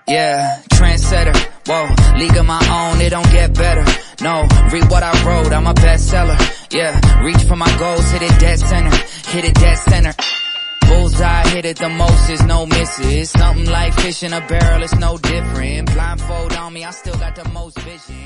Yeah, trendsetter, whoa, league of my own, it don't get better. No, read what I wrote, I'm a bestseller. Yeah, reach for my goals, hit it dead center, hit it dead center. Bullseye, hit it the most, is no misses. Something like fish in a barrel, it's no different. Blindfold on me, I still got the most vision.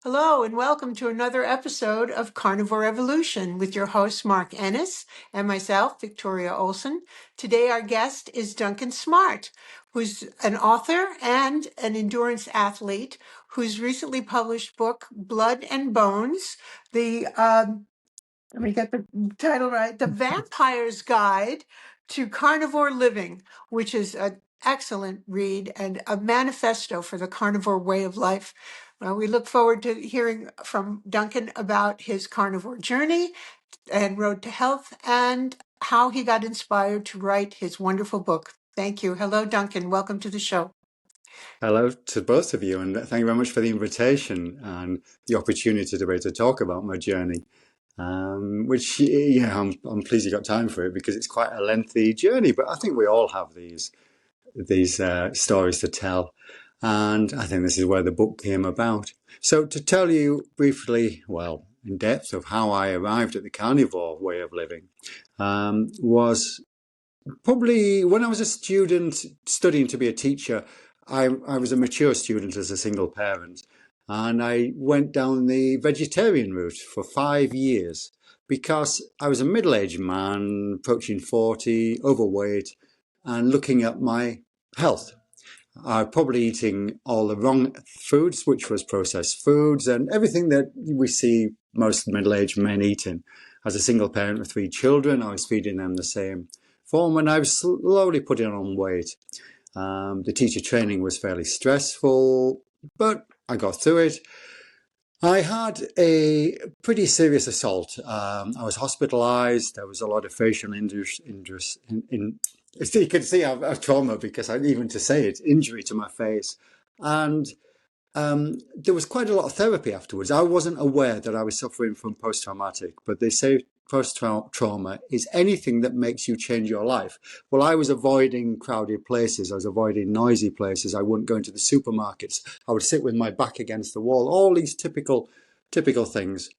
Hello and welcome to another episode of Carnivore Evolution with your host Mark Ennis and myself, Victoria Olson. Today our guest is Duncan Smart, who's an author and an endurance athlete whose recently published book, Blood and Bones, let me get the title right, The Vampire's Guide to Carnivore Living, which is an excellent read and a manifesto for the carnivore way of life. We look forward to hearing from Duncan about his carnivore journey and road to health and how he got inspired to write his wonderful book. Thank you. Hello, Duncan. Welcome to the show. Hello to both of you, and thank you very much for the invitation and the opportunity to be able to talk about my journey. I'm pleased you got time for it because it's quite a lengthy journey, but I think we all have these stories to tell, and I think this is where the book came about. So to tell you briefly, well, in depth, of how I arrived at the carnivore way of living, was probably when I was a student studying to be a teacher. I was a mature student as a single parent, and I went down the vegetarian route for 5 years because I was a middle-aged man, approaching 40, overweight, and looking at my health. I was probably eating all the wrong foods, which was processed foods and everything that we see most middle-aged men eating. As a single parent with 3 children, I was feeding them the same form, and I was slowly putting on weight. The teacher training was fairly stressful, but I got through it. I had a pretty serious assault. I was hospitalized. There was a lot of facial injuries. You can see I've trauma because even to say it, injury to my face. And there was quite a lot of therapy afterwards. I wasn't aware that I was suffering from post-traumatic, but they say post-trauma is anything that makes you change your life. Well, I was avoiding crowded places. I was avoiding noisy places. I wouldn't go into the supermarkets. I would sit with my back against the wall. All these typical things.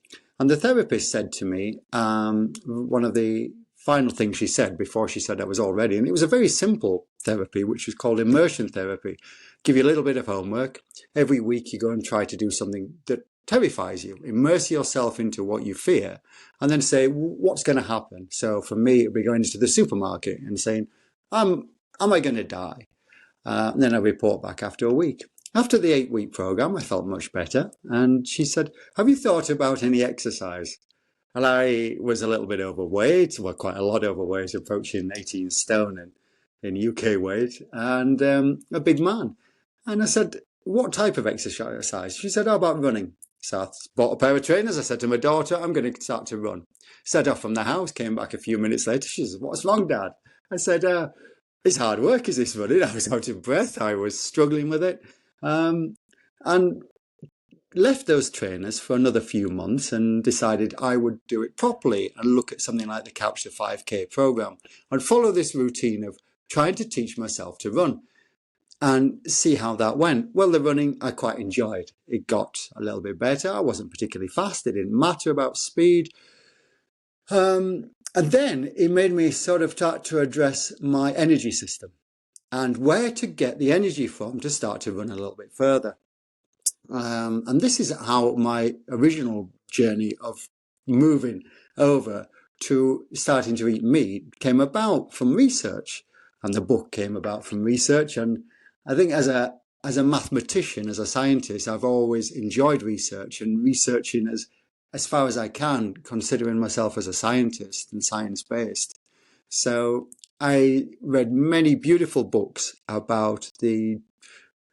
And the therapist said to me, one of the final things she said before she said I was all ready, and it was a very simple therapy, which was called immersion therapy. Give you a little bit of homework. Every week you go and try to do something that terrifies you. Immerse yourself into what you fear and then say, what's going to happen? So for me, it'd be going into the supermarket and saying, am I going to die? And then I report back after a week. After the 8-week program, I felt much better. And she said, have you thought about any exercise? And I was a little bit overweight, well, quite a lot overweight, approaching 18 stone in UK weight, and a big man. And I said, what type of exercise? She said, how about running? So I bought a pair of trainers. I said to my daughter, I'm going to start to run. Set off from the house, came back a few minutes later. She said, what's wrong, Dad? I said, it's hard work, is this running? I was out of breath. I was struggling with it. And left those trainers for another few months and decided I would do it properly and look at something like the Couch to 5K program and follow this routine of trying to teach myself to run and see how that went. Well, the running I quite enjoyed. It got a little bit better. I wasn't particularly fast. It didn't matter about speed. And then it made me sort of start to address my energy system and where to get the energy from to start to run a little bit further. And this is how my original journey of moving over to starting to eat meat came about, from research. And the book came about from research. And I think as a mathematician, as a scientist, I've always enjoyed research and researching as far as I can, considering myself as a scientist and science-based. So I read many beautiful books about the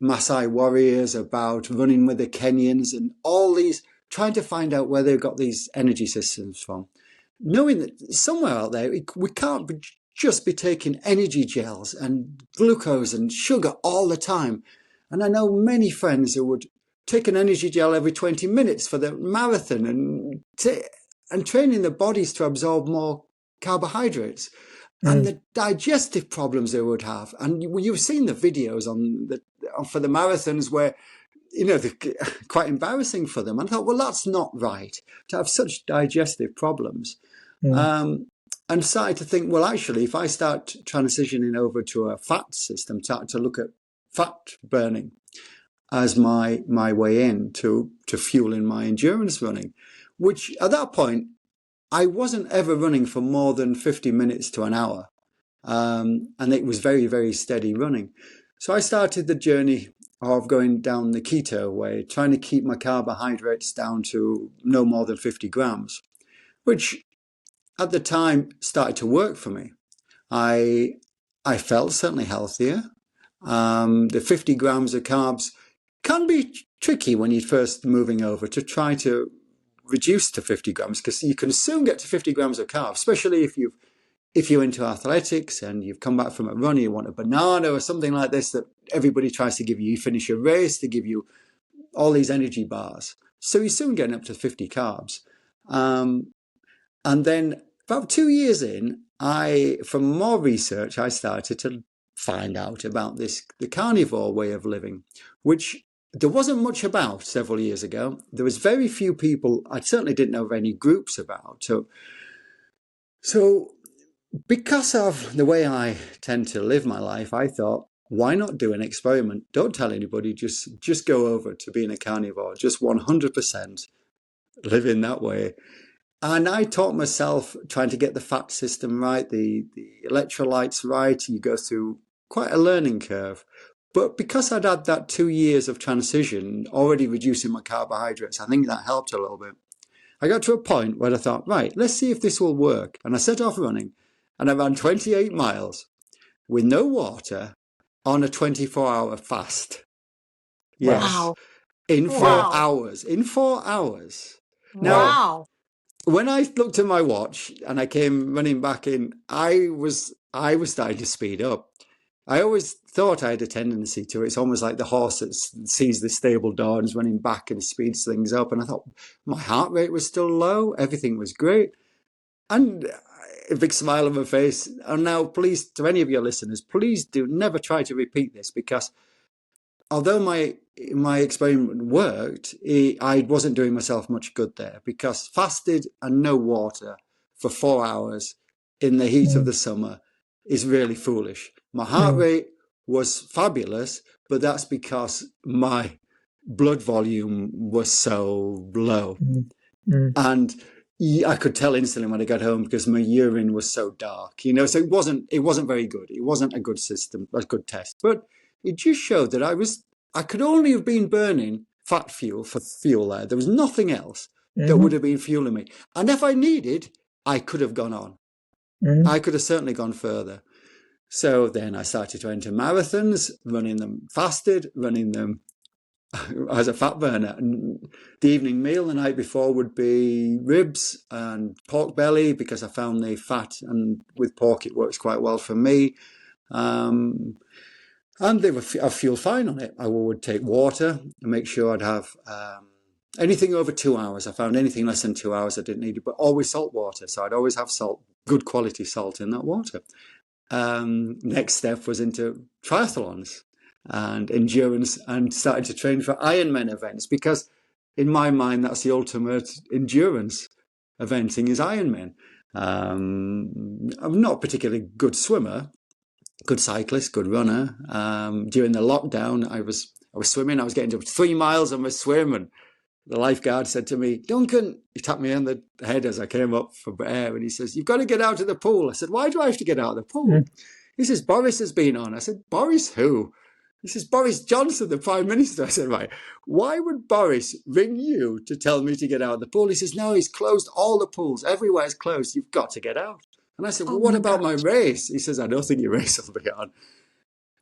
Maasai warriors, about running with the Kenyans, and all these, trying to find out where they've got these energy systems from. Knowing that somewhere out there, we can't just be taking energy gels and glucose and sugar all the time. And I know many friends who would take an energy gel every 20 minutes for the marathon and training their bodies to absorb more carbohydrates. and the digestive problems they would have. And you've seen the videos for the marathons where, they're quite embarrassing for them. And I thought, well, that's not right to have such digestive problems. And started to think, well, actually, if I start transitioning over to a fat system, to look at fat burning as my way in to fueling my endurance running, which at that point, I wasn't ever running for more than 50 minutes to an hour. And it was very, very steady running. So I started the journey of going down the keto way, trying to keep my carbohydrates down to no more than 50 grams, which at the time started to work for me. I felt certainly healthier. The 50 grams of carbs can be tricky when you're first moving over to try to reduce to 50 grams, because you can soon get to 50 grams of carbs, especially if you're into athletics and you've come back from a run, you want a banana or something like this that everybody tries to give you. You finish a race, they give you all these energy bars. So you're soon getting up to 50 carbs. And then about 2 years in, from more research, I started to find out about the carnivore way of living, which there wasn't much about several years ago. There was very few people, I certainly didn't know of any groups about. So because of the way I tend to live my life, I thought, why not do an experiment? Don't tell anybody, just go over to being a carnivore, just 100% live in that way. And I taught myself trying to get the fat system right, the electrolytes right. You go through quite a learning curve. But because I'd had that 2 years of transition, already reducing my carbohydrates, I think that helped a little bit. I got to a point where I thought, right, let's see if this will work. And I set off running, and I ran 28 miles with no water on a 24-hour fast. Yes. Wow. In 4 hours. In 4 hours. Now, when I looked at my watch and I came running back in, I was starting to speed up. I always thought I had a tendency to. It's almost like the horse that sees the stable door and is running back and speeds things up. And I thought my heart rate was still low. Everything was great. And a big smile on my face. And now, please, to any of your listeners, please do never try to repeat this, because although my experiment worked, I wasn't doing myself much good there, because fasted and no water for 4 hours in the heat of the summer is really foolish. My heart rate was fabulous, but that's because my blood volume was so low. And I could tell instantly when I got home, because my urine was so dark, so it wasn't very good. It wasn't a good system, a good test, but it just showed that I could only have been burning fat fuel for fuel there. There was nothing else that would have been fueling me. And if I needed, I could have gone on. I could have certainly gone further. So then I started to enter marathons, running them fasted, running them as a fat burner. And the evening meal the night before would be ribs and pork belly, because I found the fat, and with pork it works quite well for me. And they were fuel fine on it. I would take water and make sure I'd have anything over 2 hours. I found anything less than 2 hours I didn't need it, but always salt water. So I'd always have salt, good quality salt in that water. Next step was into triathlons and endurance, and started to train for Ironman events, because in my mind, that's the ultimate endurance eventing is Ironman. I'm not a particularly good swimmer, good cyclist, good runner. During the lockdown, I was swimming. I was getting to 3 miles on my swim, and the lifeguard said to me, "Duncan," he tapped me on the head as I came up for air, and he says, "You've got to get out of the pool." I said, "Why do I have to get out of the pool?" He says, "Boris has been on." I said, "Boris who?" He says, "Boris Johnson, the Prime Minister." I said, "Right, why would Boris ring you to tell me to get out of the pool?" He says, "No, he's closed all the pools. Everywhere's closed. You've got to get out." And I said, "Well, what about my race?" He says, "I don't think your race will be on."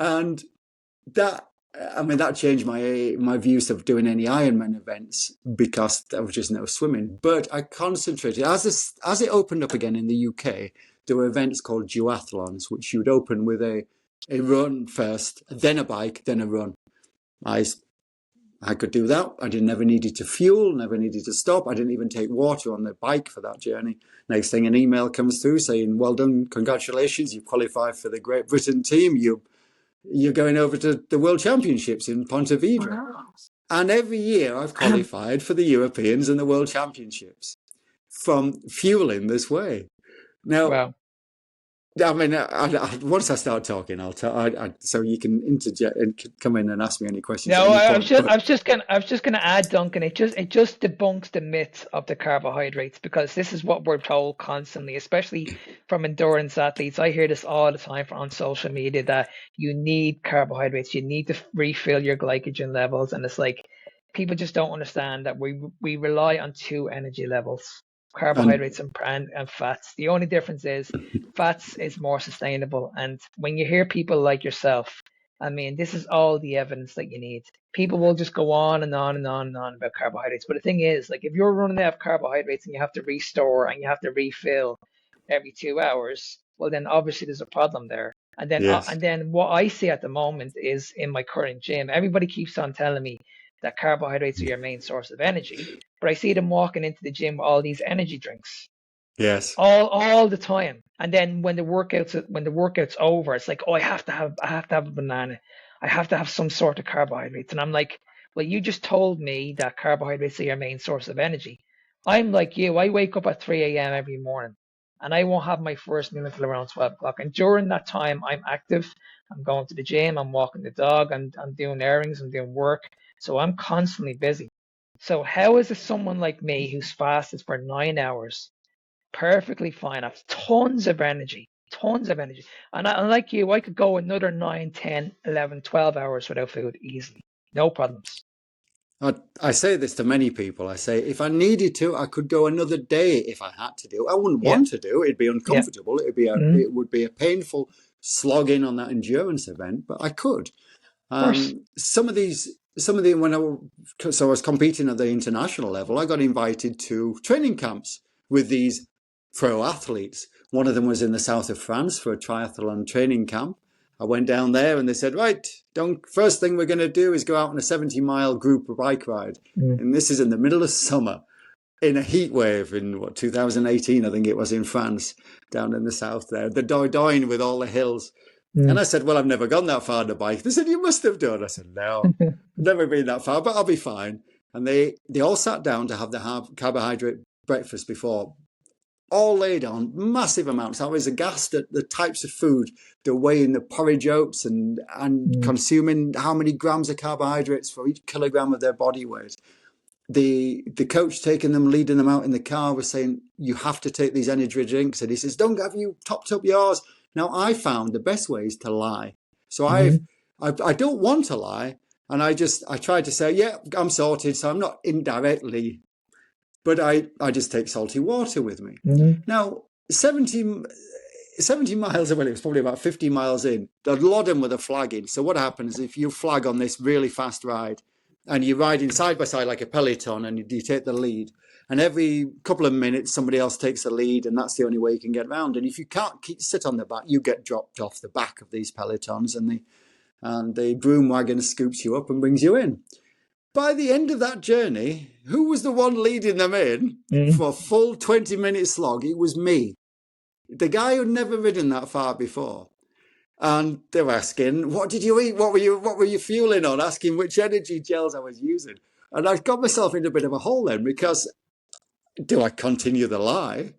And that changed my views of doing any Ironman events, because there was just no swimming. But I concentrated, as it opened up again in the UK, there were events called duathlons, which you'd open with a run first, then a bike, then a run. I I could do that. I never needed to fuel, never needed to stop. I didn't even take water on the bike for that journey. Next thing, an email comes through saying, well done, congratulations, you qualified for the Great Britain team. You're going over to the World Championships in Pontevedra. Wow. And every year I've qualified for the Europeans and the World Championships from fueling this way. Now, Wow. I mean, once I start talking, I'll tell. So you can interject and come in and ask me any questions No, at any I point. was just gonna add, Duncan. It just debunks the myth of the carbohydrates, because this is what we're told constantly, especially from endurance athletes. I hear this all the time on social media, that you need carbohydrates, you need to refill your glycogen levels, and it's like people just don't understand that we rely on two energy levels: And carbohydrates and fats. The only difference is fats is more sustainable. And when you hear people like yourself, I mean, this is all the evidence that you need. People will just go on and on and on and on about carbohydrates. But the thing is, like, if you're running out of carbohydrates and you have to restore and you have to refill every 2 hours, well, then obviously there's a problem there. yes, And then what I see at the moment is, in my current gym, everybody keeps on telling me that carbohydrates are your main source of energy, but I see them walking into the gym with all these energy drinks yes. all the time. And then when the workout's over, it's like, oh, I have to have a banana. I have to have some sort of carbohydrates. And I'm like, well, you just told me that carbohydrates are your main source of energy. I'm like you. I wake up at 3 a.m. every morning, and I won't have my first meal until around 12 o'clock. And during that time, I'm active. I'm going to the gym. I'm walking the dog. I'm doing errands. I'm doing work. So I'm constantly busy. So how is it someone like me, who's fasted for 9 hours, perfectly fine? I have tons of energy, tons of energy. And like you, I could go another 9, 10, 11, 12 hours without food easily. No problems. I say this to many people. I say, if I needed to, I could go another day if I had to do. I wouldn't Yeah, want to do. It'd be yeah. uncomfortable. Mm, It would be a painful slog in on that endurance event, but I could. of course. When I was competing at the international level, I got invited to training camps with these pro athletes. One of them was in the south of France for a triathlon training camp. I went down there and they said, right, first thing we're going to do is go out on a 70-mile group bike ride. Mm, And this is in the middle of summer in a heat wave in 2018, I think it was, in France, down in the south there, the Dordogne with all the hills. And mm, I said, well, I've never gone that far on a bike. They said, you must have done. I said, no, I've never been that far, but I'll be fine. And they all sat down to have the carbohydrate breakfast before, all laid on massive amounts. I was aghast at the types of food, the way in the porridge oats and mm, consuming how many grams of carbohydrates for each kilogram of their body weight. The coach taking them, leading them out in the car, was saying, you have to take these energy drinks. And he says, don't have you topped up yours? Now, I found the best way is to lie. So mm, I don't want to lie. And I tried to say, yeah, I'm sorted. So I'm not indirectly, but I just take salty water with me. mm, Now, 70 miles away, it was probably about 50 miles in, they'd load them with a flag in. So what happens if you flag on this really fast ride and you're riding side by side like a peloton and you take the lead, and every couple of minutes somebody else takes the lead, and that's the only way you can get around. And if you can't sit on the back, you get dropped off the back of these pelotons, and the broom wagon scoops you up and brings you in. By the end of that journey, who was the one leading them in mm, for a full 20-minute slog? It was me, the guy who'd never ridden that far before. And they were asking, what did you eat? What were you fueling on? Asking which energy gels I was using. And I got myself in a bit of a hole then, because do I continue the lie?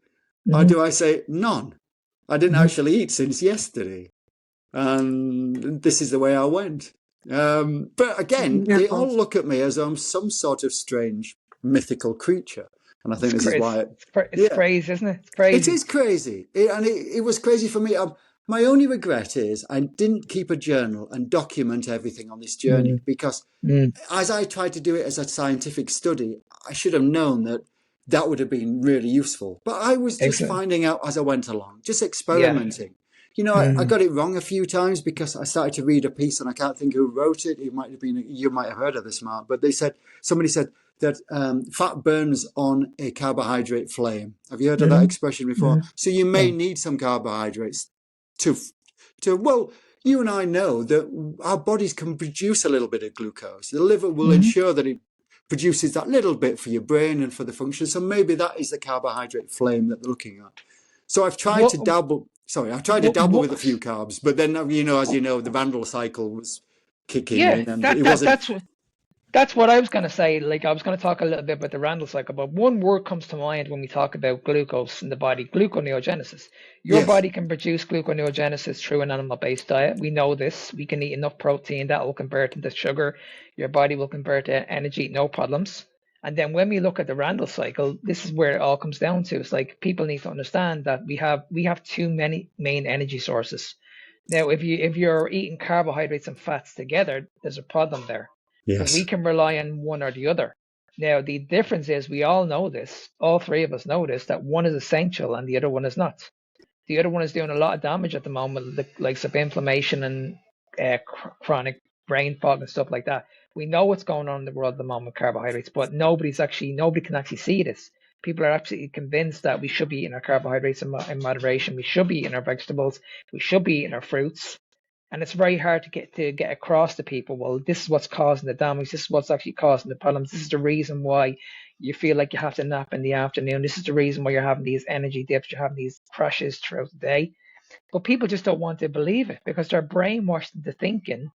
Or mm, do I say, none? I didn't mm, actually eat since yesterday. And this is the way I went. But again, they Wonderful. all look at me as I'm some sort of strange mythical creature. And I think It's this is crazy. why, It's yeah, crazy, isn't it? It's it crazy. is crazy. It was crazy for me. My only regret is I didn't keep a journal and document everything on this journey, Mm, because mm, as I tried to do it as a scientific study, I should have known that would have been really useful. But I was just excellent. finding out as I went along, just Yeah. experimenting. You know, I Mm, got it wrong a few times because I started to read a piece and I can't think who wrote it. It might have been, you might have heard of this, Mark, but somebody said that fat burns on a carbohydrate flame. Have you heard of that mm, expression before? mm. So you may No. need some carbohydrates to well, you and I know that our bodies can produce a little bit of glucose. The liver will Hmm. ensure that it produces that little bit for your brain and for the function. So maybe that is the carbohydrate flame that they're looking at. So I've tried What, to dabble. Sorry, I've tried to what, dabble with a what, few carbs, but then as you know, the Vandal cycle was kicking yeah, in, and that, it that, wasn't. that's That's what I was going to say. Like, I was going to talk a little bit about the Randall cycle, but one word comes to mind when we talk about glucose in the body, gluconeogenesis. Your Yes, body can produce gluconeogenesis through an animal-based diet. We know this. We can eat enough protein that will convert into sugar. Your body will convert to energy, no problems. And then when we look at the Randall cycle, this is where it all comes down to. It's like people need to understand that we have too many main energy sources. Now, if you're eating carbohydrates and fats together, there's a problem there, but we yes, can rely on one or the other. Now, the difference is we all know this, all three of us know this, that one is essential and the other one is not. The other one is doing a lot of damage at the moment, the likes of inflammation and chronic brain fog and stuff like that. We know what's going on in the world at the moment with carbohydrates, but nobody can actually see this. People are absolutely convinced that we should be eating our carbohydrates in moderation. We should be eating our vegetables. We should be eating our fruits. And it's very hard to get across to people, well, this is what's causing the damage, this is what's actually causing the problems, this is the reason why you feel like you have to nap in the afternoon, this is the reason why you're having these energy dips, you're having these crashes throughout the day. But people just don't want to believe it because they're brainwashed into thinking,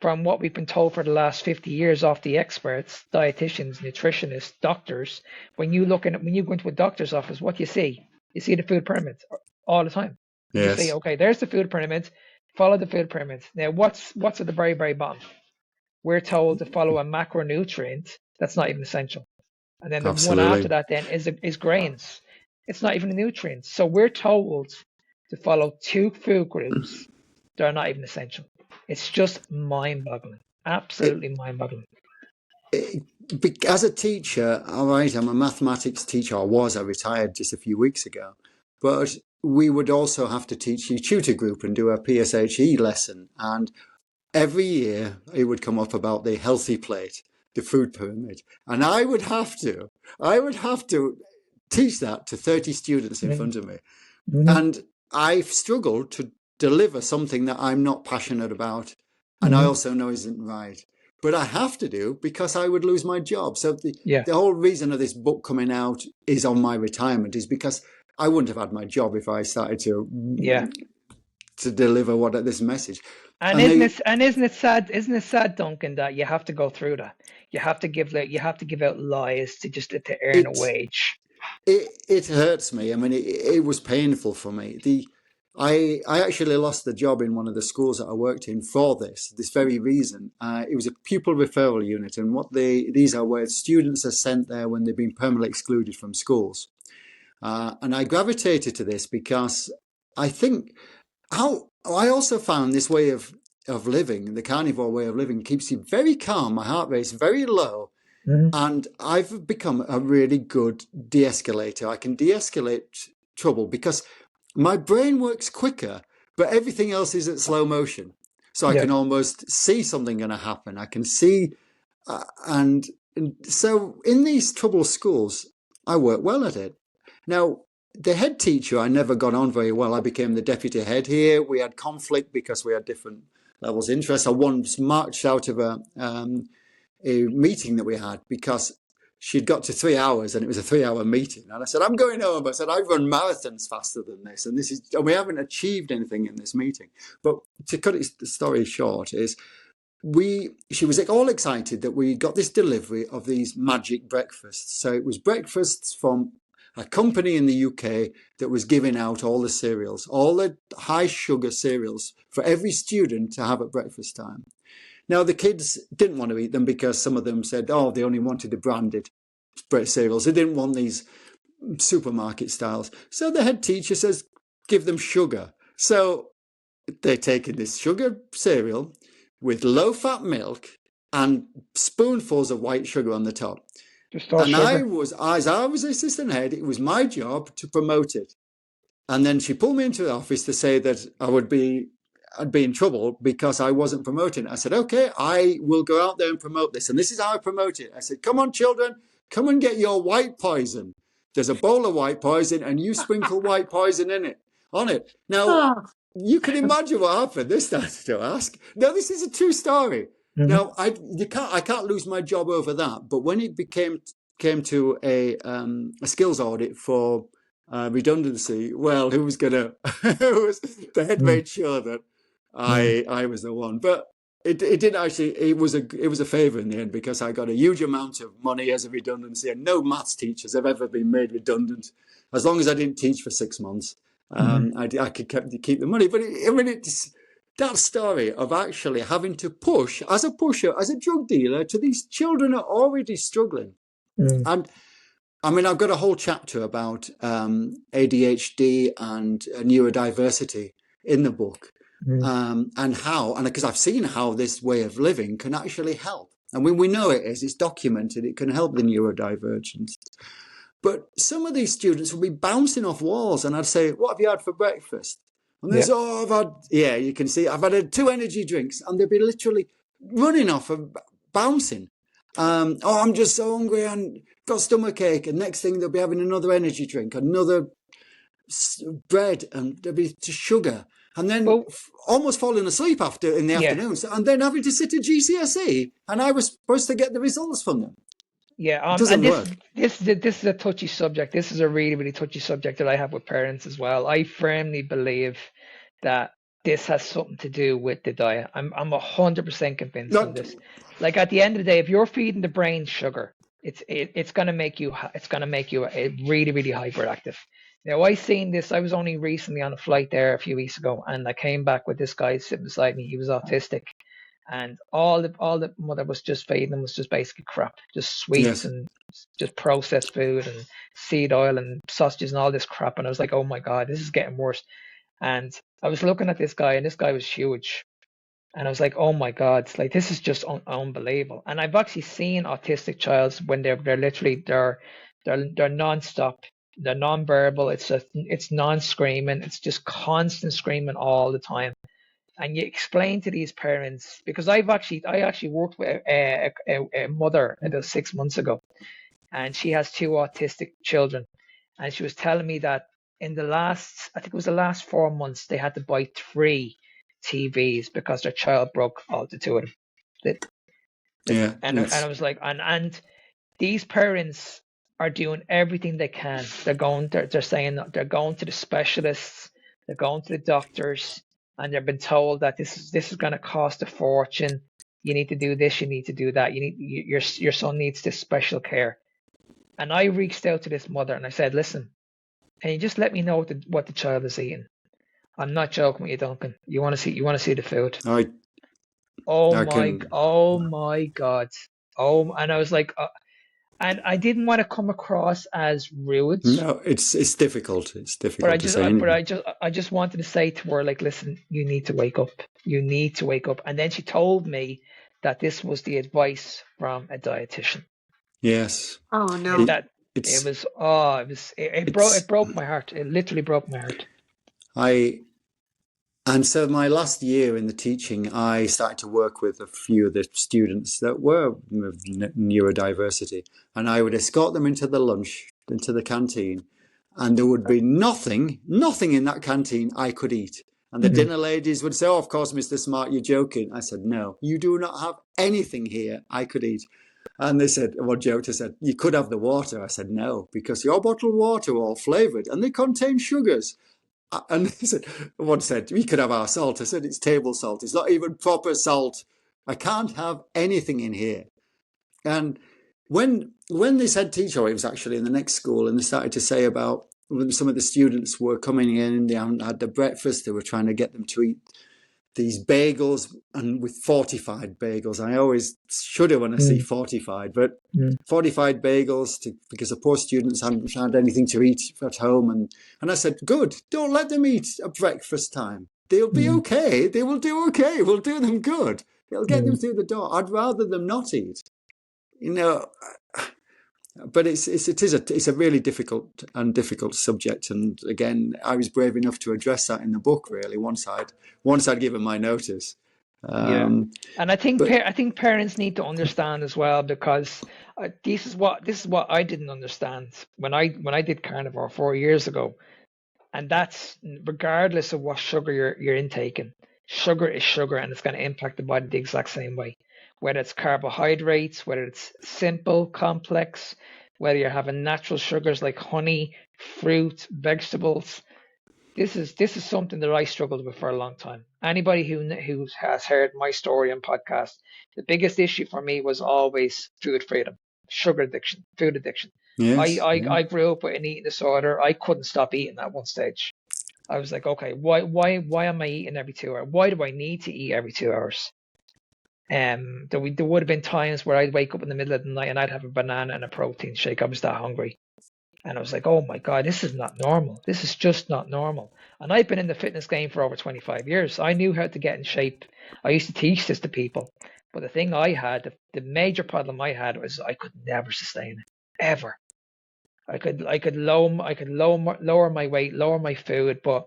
from what we've been told for the last 50 years off the experts, dietitians, nutritionists, doctors. When you go into a doctor's office, what do you see? You see the food pyramids all the time. You just say, yes. okay, there's the food pyramids, follow the food pyramids. Now, what's at the very, very bottom? We're told to follow a macronutrient that's not even essential. And then the one after Absolutely. that then is grains. It's not even a nutrient. So we're told to follow two food groups that are not even essential. It's just mind-boggling. It, Absolutely mind-boggling. as a teacher, all right, I'm a mathematics teacher. I retired just a few weeks ago, but we would also have to teach you tutor group and do a PSHE lesson. And every year it would come up about the healthy plate, the food pyramid. And I would have to teach that to 30 students in Mm-hmm. front of me. Mm-hmm. And I've struggled to deliver something that I'm not passionate about and I Mm-hmm. also know isn't right. But I have to do because I would lose my job. So Yeah. the whole reason of this book coming out is on my retirement is because I wouldn't have had my job if I started Yeah. to deliver this message. And And isn't it sad? Isn't it sad, Duncan, that you have to go through that? You have to give out lies to earn a it wage. it hurts me. I mean, it was painful for me. I actually lost the job in one of the schools that I worked in for this very reason. It was a pupil referral unit, and these are where students are sent there when they've been permanently excluded from schools. And I gravitated to this because I think how I also found this way of living, the carnivore way of living, keeps you very calm. My heart rate's very low. Mm-hmm. And I've become a really good de-escalator. I can de-escalate trouble because my brain works quicker, but everything else is at slow motion. So I Yeah. can almost see something going to happen. I can see, and so in these trouble schools, I work well at it. Now, the head teacher, I never got on very well. I became the deputy head here. We had conflict because we had different levels of interest. I once marched out of a meeting that we had because she'd got to 3 hours and it was a 3 hour meeting. And I said, I'm going home. I said, I've run marathons faster than this. And we haven't achieved anything in this meeting. But to cut the story short is she was all excited that we got this delivery of these magic breakfasts. So it was breakfasts from a company in the UK that was giving out all the cereals, all the high sugar cereals for every student to have at breakfast time. Now, the kids didn't want to eat them because some of them said, they only wanted the branded cereals. They didn't want these supermarket styles. So the head teacher says, give them sugar. So they're taking this sugar cereal with low-fat milk and spoonfuls of white sugar on the top. Just all And sugar. as I was assistant head, it was my job to promote it. And then she pulled me into the office to say that I'd be in trouble because I wasn't promoting it. I said, okay, I will go out there and promote this. And this is how I promote it. I said, come on, children, come and get your white poison. There's a bowl of white poison and you sprinkle white poison on it. Now, Oh. you can imagine what happened. They started to ask. Now, this is a true story. Mm-hmm. Now, I can't lose my job over that. But when it came to a skills audit for redundancy, well, who was the head made sure that I was the one. But it didn't actually. It was a favour in the end, because I got a huge amount of money as a redundancy, and no maths teachers have ever been made redundant as long as I didn't teach for 6 months. I could keep the money. But it's that story of actually having to push as a pusher, as a drug dealer, to these children who are already struggling. And I mean, I've got a whole chapter about ADHD and neurodiversity in the book, and because I've seen how this way of living can actually help. I mean, we know it's documented, it can help the neurodivergence. But some of these students will be bouncing off walls, and I'd say, "What have you had for breakfast?" And they say, "Oh, you can see, I've had 2 energy drinks," and they'll be literally running off and bouncing. "Oh, I'm just so hungry and got stomachache," and next thing they'll be having another energy drink, another bread, and there'll be sugar, and then almost falling asleep in the afternoon, and then having to sit at GCSE, and I was supposed to get the results from them. Yeah, It doesn't work. This is a touchy subject. This is a really, really touchy subject that I have with parents as well. I firmly believe that this has something to do with the diet. I'm 100% convinced of this. Like, at the end of the day, if you're feeding the brain sugar, it's gonna make you really, really hyperactive. Now, I seen this. I was only recently on a flight there a few weeks ago, and I came back with this guy sitting beside me. He was autistic. And all the mother was just feeding them was just basically crap, just sweets and just processed food and seed oil and sausages and all this crap. And I was like, oh my God, this is getting worse. And I was looking at this guy, and this guy was huge. And I was like, oh my God, like, this is just unbelievable. And I've actually seen autistic childs when they're literally they're non-stop, they're non-verbal. It's non-screaming. It's just constant screaming all the time. And you explain to these parents, because I actually worked with a mother about 6 months ago, and she has 2 autistic children, and she was telling me that in I think it was the last 4 months, they had to buy 3 TVs because their child broke all the 2 of them. And I was like, and these parents are doing everything they can. They're saying that they're going to the specialists, they're going to the doctors, and they've been told that this is going to cost a fortune. You need to do this, you need to do that. Your son needs this special care. And I reached out to this mother and I said, listen, can you just let me know what the child is eating? I'm not joking with you, Duncan. You want to see the food? Oh my God. And I was like, and I didn't want to come across as rude. No, it's difficult. It's difficult to say. But I just wanted to say to her, like, listen, you need to wake up. You need to wake up. And then she told me that this was the advice from a dietitian. Yes. Oh no. It broke my heart. It literally broke my heart. And so my last year in the teaching, I started to work with a few of the students that were neurodiversity, and I would escort them into the canteen, and there would be nothing in that canteen I could eat. And the dinner ladies would say, "Oh, of course, Mr. Smart, you're joking." I said, "No, you do not have anything here I could eat." And they said, one joked, I said, "You could have the water." I said, "No, because your bottled water are all flavoured and they contain sugars." And one said, "We could have our salt." I said, "It's table salt. It's not even proper salt. I can't have anything in here." And when this head teacher, it was actually in the next school, and they started to say about when some of the students were coming in, they hadn't had their breakfast, they were trying to get them to eat these bagels, and with fortified bagels. I always shudder when I see fortified, but fortified bagels because the poor students hadn't had anything to eat at home. And I said, good, don't let them eat at breakfast time. They'll be okay. They will do okay. We'll do them good. It'll get them through the door. I'd rather them not eat, But it's a really difficult subject, and again, I was brave enough to address that in the book. Really, once I'd given my notice. And I think parents need to understand as well, because this is what I didn't understand when I did Carnivore 4 years ago. And that's regardless of what sugar you're intaking. Sugar is sugar, and it's going to impact the body the exact same way. Whether it's carbohydrates, whether it's simple, complex, whether you're having natural sugars like honey, fruit, vegetables. This is something that I struggled with for a long time. Anybody who has heard my story and podcast, the biggest issue for me was always food freedom, sugar addiction, food addiction. I, Yes. I, Yeah. I grew up with an eating disorder. I couldn't stop eating at one stage. I was like, okay, why am I eating every 2 hours? Why do I need to eat every 2 hours? There would have been times where I'd wake up in the middle of the night and I'd have a banana and a protein shake. I was that hungry. And I was like, oh my God, this is not normal. This is just not normal. And I've been in the fitness game for over 25 years. I knew how to get in shape. I used to teach this to people. But the thing I had, the major problem I had was I could never sustain it. Ever. I could lower my weight, lower my food, but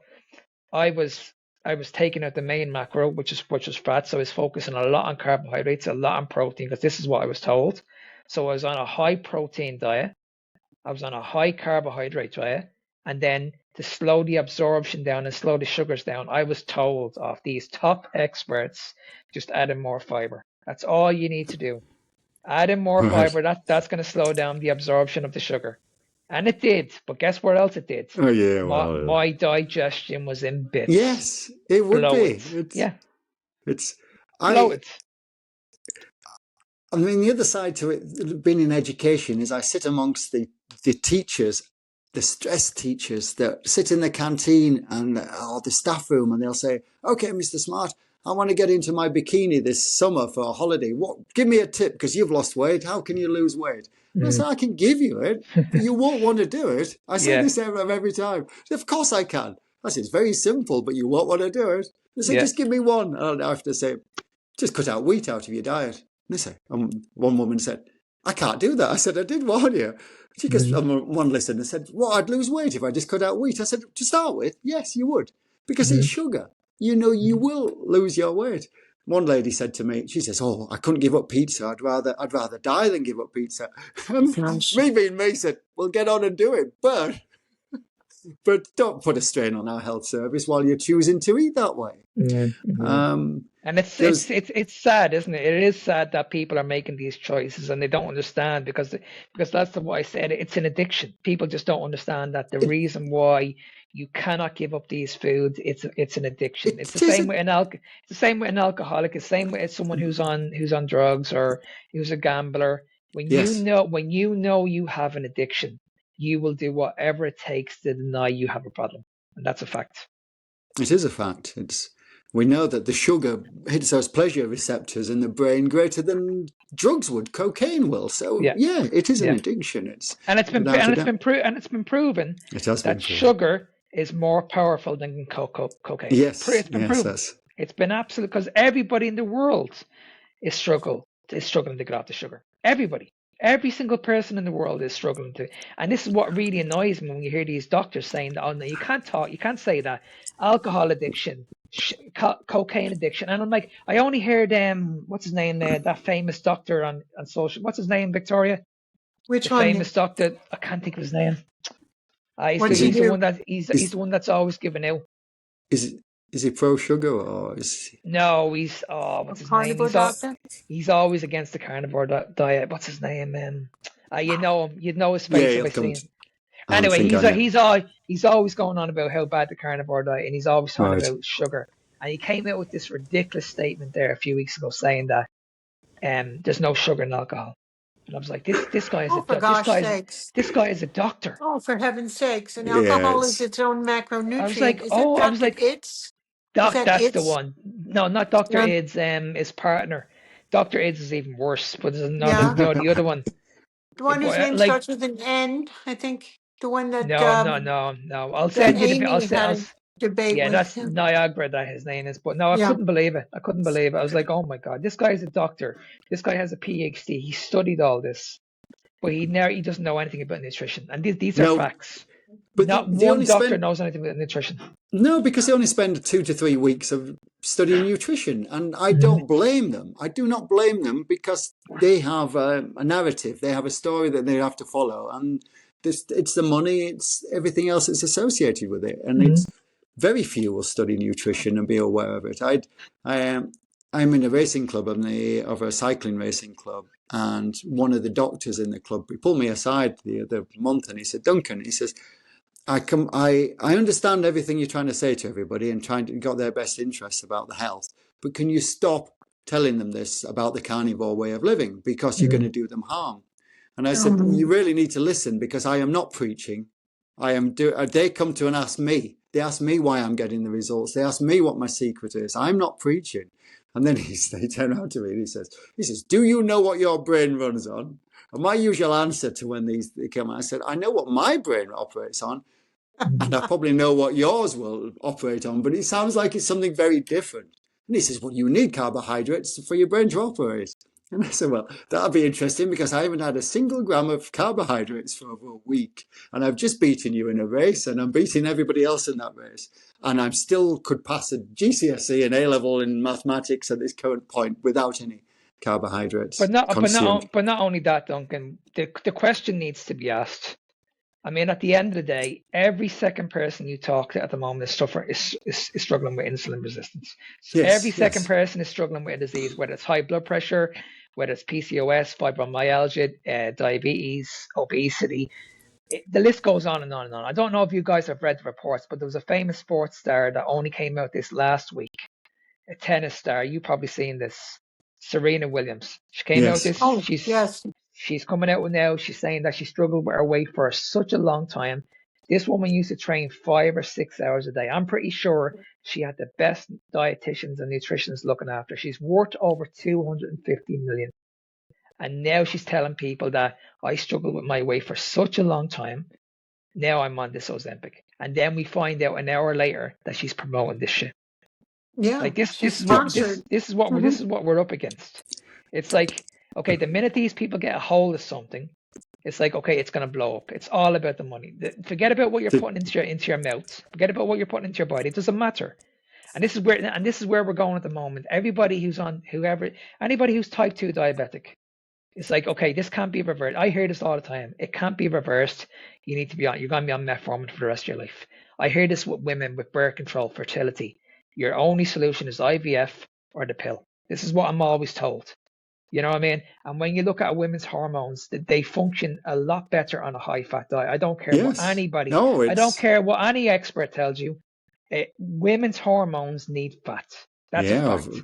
I was taking out the main macro, which was fat. So I was focusing a lot on carbohydrates, a lot on protein, because this is what I was told. So I was on a high protein diet. I was on a high carbohydrate diet, and then to slow the absorption down and slow the sugars down, I was told off these top experts, just add in more fiber. That's all you need to do. Add in more Right. fiber. That's going to slow down the absorption of the sugar. And it did. But guess what else it did? Oh yeah. My, Well. my digestion was in bits. Yes, it would Bloated. be. Yeah, It's. I. bloated. I mean, the other side to it, being in education, is I sit amongst the teachers, the stress teachers that sit in the canteen and or the staff room, and they'll say, "Okay, Mr. Smart, I want to get into my bikini this summer for a holiday. What? Give me a tip because you've lost weight. How can you lose weight?" And I Mm. say, "I can give you it, but you won't want to do it." I say Yeah, this every time. Of course I can. I say it's very simple, but you won't want to do it. They say, yeah. "Just give me one." And I have to say, "Just cut out wheat out of your diet." One woman said, "I can't do that." I said, "I did warn you." She goes, Mm. one listener said, "Well, I'd lose weight if I just cut out wheat." I said, "To start with, yes, you would, because it's Mm. sugar. You know, you will lose your weight." One lady said to me, she says, "Oh, I couldn't give up pizza. I'd rather die than give up pizza." And Gosh. me being me said, "Well, get on and do it, but don't put a strain on our health service while you're choosing to eat that way." Mm. Um, And it's there it's was it's it's sad, isn't it? It is sad that people are making these choices and they don't understand because that's what I said. It's an addiction. People just don't understand that the it, reason why you cannot give up these foods, it's an addiction. It's the it is same a with it's the same with an alcoholic. It's the same with someone who's on drugs or who's a gambler. yes. When you know you have an addiction, you will do whatever it takes to deny you have a problem, and that's a fact. It is a fact. We know that the sugar hits those pleasure receptors in the brain greater than drugs would, cocaine will. So Yeah, yeah, it is an yeah. addiction. It's And it's been without a doubt. it's been proven It has been that proven. sugar is more powerful than cocaine. Yes, It's been yes, proven. that's It's been absolute because everybody in the world is struggling to get off the sugar. Everybody, every single person in the world is struggling to. And this is what really annoys me when you hear these doctors saying that, "Oh no, you can't say that." Alcohol addiction, cocaine addiction, and I'm like, I only heard what's his name there, that famous doctor on social. What's his name, Victoria? The Which one? famous doctor. I can't think of his name. What did is he he He's the do? one that he's is the one that's always given out. is is he pro sugar or is No, he's A what's his name? carnivore doctor? He's always against the carnivore diet. What's his name? You know him. You'd know his yeah, face if he'll I see come. him. I don't Anyway, think I know. he's always going on about how bad the carnivore diet, and he's always talking Right. about sugar. And he came out with this ridiculous statement there a few weeks ago saying that there's no sugar in alcohol. And I was like, this guy is Oh, for gosh sakes. this guy is a doctor. Oh, for heaven's sakes. And alcohol is Yes. its own I was macronutrient. like, Is that oh, I was Dr. like, Itz? Is that That's the Itz? one. No, not Dr. Yeah. Id's his partner. Dr. Id's is even worse, but there's another Yeah. no, the other one. The one whose But name like starts with an N, I think. The one no. I'll that send you the Amy had a debate yeah, with that's him. Niagara that his name is. But no, I Yeah. couldn't believe it. I couldn't believe it. I was like, oh my God, this guy is a doctor. This guy has a PhD. He studied all this, but he doesn't know anything about nutrition. And these are No, facts. but Not they one only doctor spend knows anything about nutrition. no, because they only spend 2 to 3 weeks of studying nutrition, and I Mhm. don't blame them. I do not blame them because they have a narrative, they have a story that they have to follow, and it's the money, it's everything else that's associated with it, and Mm. it's very few will study nutrition and be aware of it. I am I'm in a racing club, of a cycling racing club, and one of the doctors in the club, he pulled me aside the other month, and he said, Duncan, he says, I understand everything you're trying to say to everybody and trying to got their best interests about the health, but can you stop telling them this about the carnivore way of living, because you're going to Mm. do them harm? And I said, you Um, really need to listen, because I am not preaching. They come to and ask me. They ask me why I'm getting the results. They ask me what my secret is. I'm not preaching. And then they turn around to me and he says, do you know what your brain runs on? And my usual answer to when they come out, I said, I know what my brain operates on, and I probably know what yours will operate on, but it sounds like it's something very different. And he says, well, you need carbohydrates for your brain to operate. And I said, well, that'll be interesting, because I haven't had a single gram of carbohydrates for over a week. And I've just beaten you in a race, and I'm beating everybody else in that race. And I still could pass a GCSE and A level in mathematics at this current point without any carbohydrates consumed. But not only that, Duncan. The question needs to be asked. I mean, at the end of the day, every second person you talk to at the moment is struggling with insulin resistance. So every Yes, second yes. person is struggling with a disease, whether it's high blood pressure, whether it's PCOS, fibromyalgia, diabetes, obesity. The list goes on and on and on. I don't know if you guys have read the reports, but there was a famous sports star that only came out this last week, a tennis star. You probably seen this, Serena Williams. She came out Yes. this. oh, yes. She's coming out now. She's saying that she struggled with her weight for such a long time. This woman used to train 5 or 6 hours a day. I'm pretty sure she had the best dietitians and nutritionists looking after her. She's worth over 250 million. And now she's telling people that I struggled with my weight for such a long time. Now I'm on this Ozempic. And then we find out an hour later that she's promoting this shit. Yeah, Like this she's this is what sponsored. this is what we're up against. It's like, okay, the minute these people get a hold of something, it's like, okay, it's gonna blow up. It's all about the money. Forget about what you're putting into your mouth. Forget about what you're putting into your body. It doesn't matter. And this is where we're going at the moment. Everybody anybody who's type 2 diabetic, it's like, okay, this can't be reversed. I hear this all the time. It can't be reversed. You're gonna be on metformin for the rest of your life. I hear this with women with birth control, fertility. Your only solution is IVF or the pill. This is what I'm always told. You know what I mean? And when you look at women's hormones, they function a lot better on a high fat diet. Yes. No, I don't it's, care what any expert tells you. Women's hormones need fat. That's a yeah, fact.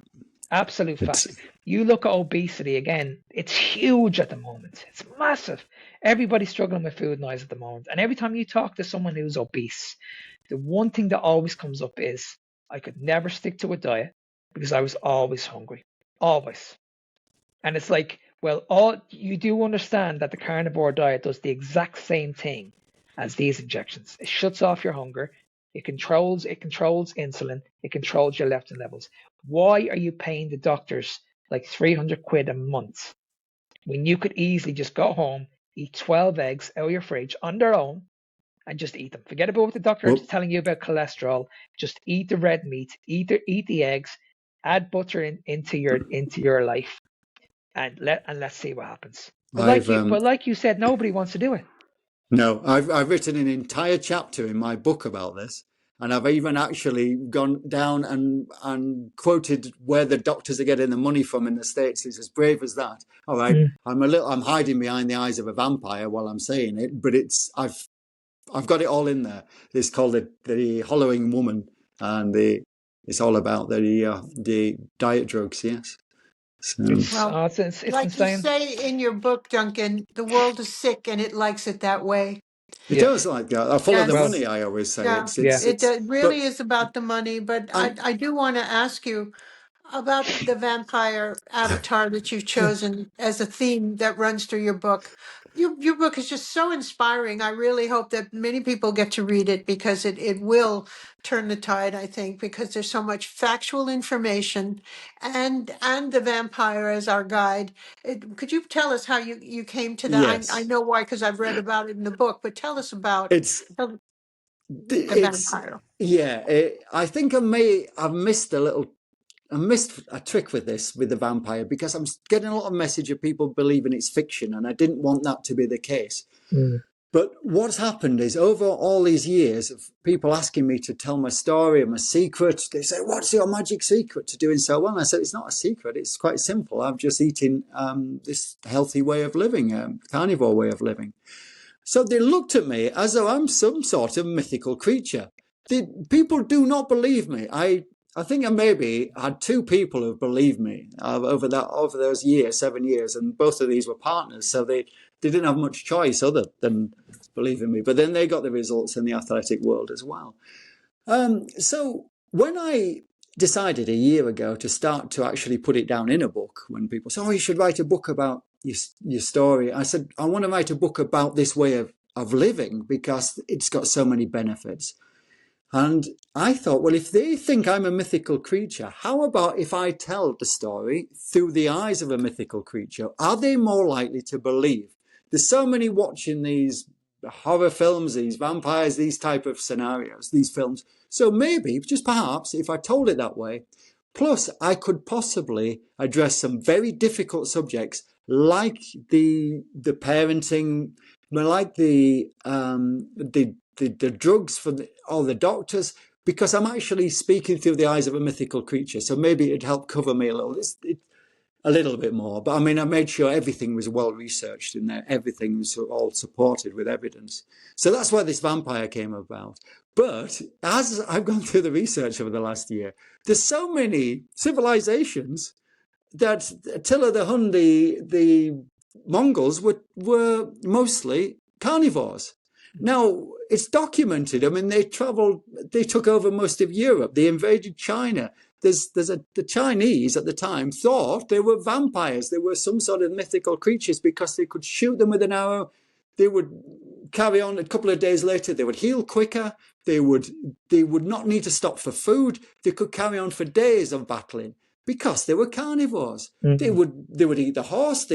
Absolute it's, fact. You look at obesity again, it's huge at the moment. It's massive. Everybody's struggling with food noise at the moment. And every time you talk to someone who's obese, the one thing that always comes up is, I could never stick to a diet because I was always hungry. Always. And it's like, well, all you do understand that the carnivore diet does the exact same thing as these injections. It shuts off your hunger. It controls insulin. It controls your leptin levels. Why are you paying the doctors like 300 quid a month when you could easily just go home, eat 12 eggs out of your fridge on their own, and just eat them? Forget about what the doctor is well, telling you about cholesterol. Just eat the red meat, eat the eggs, add butter into your life, and let's see what happens. But I've, like you said, nobody wants to do it. no, I've written an entire chapter in my book about this. And I've even actually gone down and quoted where the doctors are getting the money from in the States. It's as brave as that. All right. Mm. I'm hiding behind the eyes of a vampire while I'm saying it, but I've got it all in there. It's called the Hollowing Woman, and it's all about the diet drugs. Yes. So It's Well, uh, it's it's, it's like you insane. say in your book, Duncan, the world is sick and it likes it that way. it Yeah. does like that. I follow the Well, Yes. money. I always say Yeah. yeah. It but really is about the money, but and I do want to ask you about the vampire avatar that you've chosen as a theme that runs through your book. Your book is just so inspiring. I really hope that many people get to read it because it will turn the tide, I think, because there's so much factual information and the vampire as our guide. Could you tell us how you came to that? I yes, know why because I've read about it in the book, but tell us about it's the it's vampire. yeah. I think I've missed I missed a trick with this with the vampire, because I'm getting a lot of message of people believing it's fiction, and I didn't want that to be the case. Mm. But what's happened is over all these years of people asking me to tell my story and my secret, they say, what's your magic secret to doing so well? And I said, it's not a secret. It's quite simple. I'm just eating this healthy way of living, carnivore way of living. So they looked at me as though I'm some sort of mythical creature. People do not believe me. I think I maybe had two people who believed me over those years, 7 years, and both of these were partners. So they didn't have much choice other than believe in me. But then they got the results in the athletic world as well. So when I decided a year ago to start to actually put it down in a book, when people say, oh, you should write a book about your story, I said, I want to write a book about this way of living because it's got so many benefits. And I thought, well, if they think I'm a mythical creature, how about if I tell the story through the eyes of a mythical creature? Are they more likely to believe? There's so many watching these horror films, these vampires, these type of scenarios, these films. So maybe, just perhaps, if I told it that way, plus I could possibly address some very difficult subjects like the parenting, like the drugs for all the doctors, because I'm actually speaking through the eyes of a mythical creature. So maybe it'd help cover me a little bit more. But I mean, I made sure everything was well researched in there. Everything was all supported with evidence. So that's why this vampire came about. But as I've gone through the research over the last year, there's so many civilizations that Attila the Hun, the Mongols were mostly carnivores. Now, it's documented. I mean, they took over most of Europe. They invaded China. The Chinese at the time thought they were vampires. They were some sort of mythical creatures because they could shoot them with an arrow. They would carry on a couple of days later. They would heal quicker. They would not need to stop for food. They could carry on for days of battling because they were carnivores. Mm-hmm. They would eat the horse.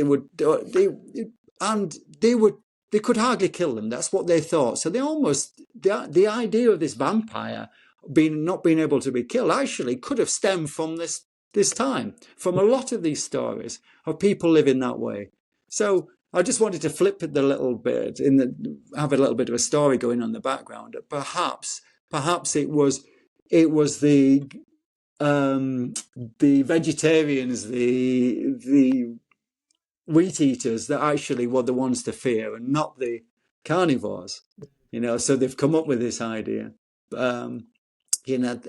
They could hardly kill them. That's what they thought. So the idea of this vampire not being able to be killed actually could have stemmed from this time, from a lot of these stories of people living that way. So I just wanted to flip it a little bit, have a little bit of a story going on in the background. Perhaps it was the vegetarians, the wheat eaters that actually were the ones to fear and not the carnivores, so they've come up with this idea.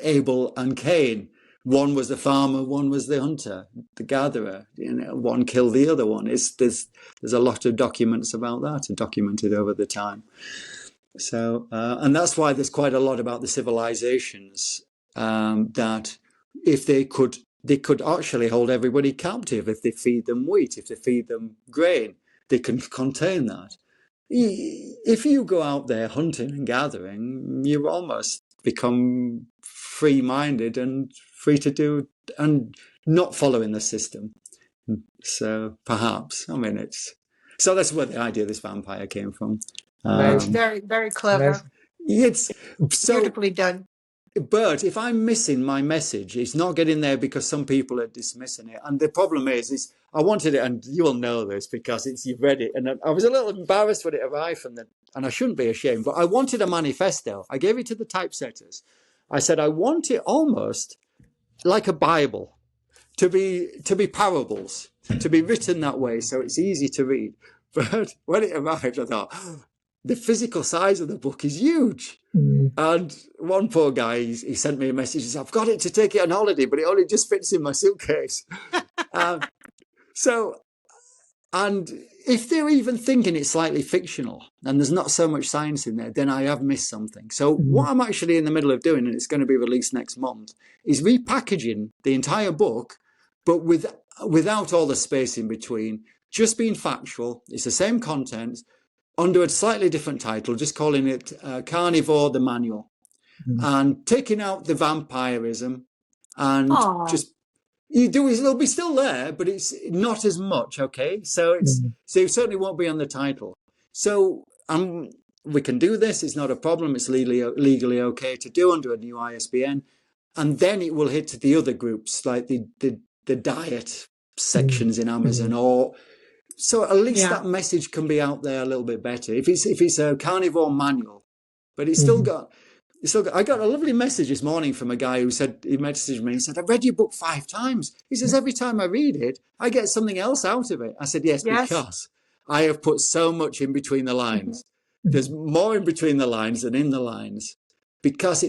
Abel and Cain, one was the farmer, one was the hunter, the gatherer, one killed the other one. There's a lot of documents about that and documented over the time. So, and that's why there's quite a lot about the civilizations that if they could actually hold everybody captive. If they feed them wheat, if they feed them grain, they can contain that. If you go out there hunting and gathering, you almost become free-minded and free to do and not following the system. So perhaps, so that's where the idea of this vampire came from. Very, very clever. It's so beautifully done. But if I'm missing my message, it's not getting there because some people are dismissing it. And the problem is I wanted it, and you will know this because you've read it. And I was a little embarrassed when it arrived and I shouldn't be ashamed, but I wanted a manifesto. I gave it to the typesetters. I said, I want it almost like a Bible, to be parables, to be written that way so it's easy to read. But when it arrived, I thought, the physical size of the book is huge. Mm. And one poor guy, he sent me a message. He said, I've got it to take it on holiday, but it only just fits in my suitcase. And if they're even thinking it's slightly fictional and there's not so much science in there, then I have missed something. So what I'm actually in the middle of doing, and it's going to be released next month, is repackaging the entire book, but without all the space in between, just being factual. It's the same content, under a slightly different title, just calling it Carnivore, the Manual, and taking out the vampirism and just it'll be still there, but it's not as much, okay? So it certainly won't be on the title. So we can do this. It's not a problem. It's legally okay to do under a new ISBN. And then it will hit the other groups, like the diet sections in Amazon, or so at least Yeah. that message can be out there a little bit better. If it's a carnivore manual, but Mhm. it's still got. I got a lovely message this morning from a guy who said he messaged me. He said, "I read your book 5 times." He says, "Every time I read it, I get something else out of it." I said, "Yes, Yes. because I have put so much in between the Mhm. lines. There's more in between the lines than in the lines, because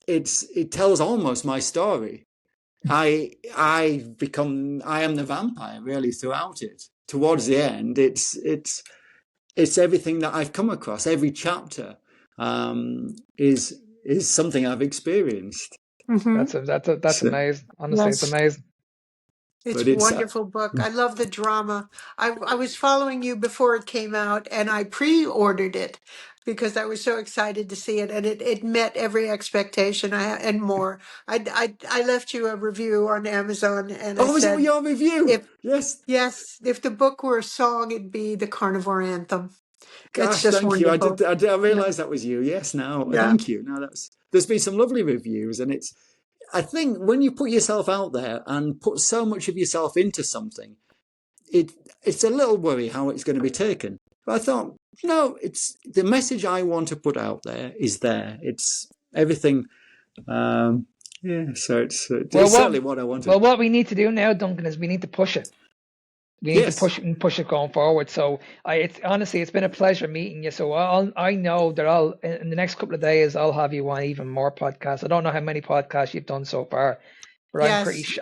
it tells almost my story. I am the vampire really throughout it. Towards the end, it's everything that I've come across. Every chapter is something I've experienced. Mhm. That's So, amazing. Honestly, it's Yes. amazing. It's but a it's wonderful book. I love the drama. I was following you before it came out, and I pre-ordered it because I was so excited to see it, and it met every expectation and more. I left you a review on Amazon, and I oh, was it said, your review? if Yes. yes, if the book were a song, it'd be the Carnivore Anthem. It's Gosh, just thank you. wonderful. I Yeah. realised that was you. Yes, now Yeah. thank you. Now there's been some lovely reviews, and it's I think when you put yourself out there and put so much of yourself into something, it it's a little worry how it's going to be taken. But I thought, no, it's the message I want to put out there is there. It's everything. Yeah, so Well, it's what certainly what I wanted. well what we need to do now, Duncan, is we need to push it. We need to Yes, push it going forward. So it's honestly, it's been a pleasure meeting you. So I know that I'll in the next couple of days I'll have you on even more podcasts. I don't know how many podcasts you've done so far, but Yes. this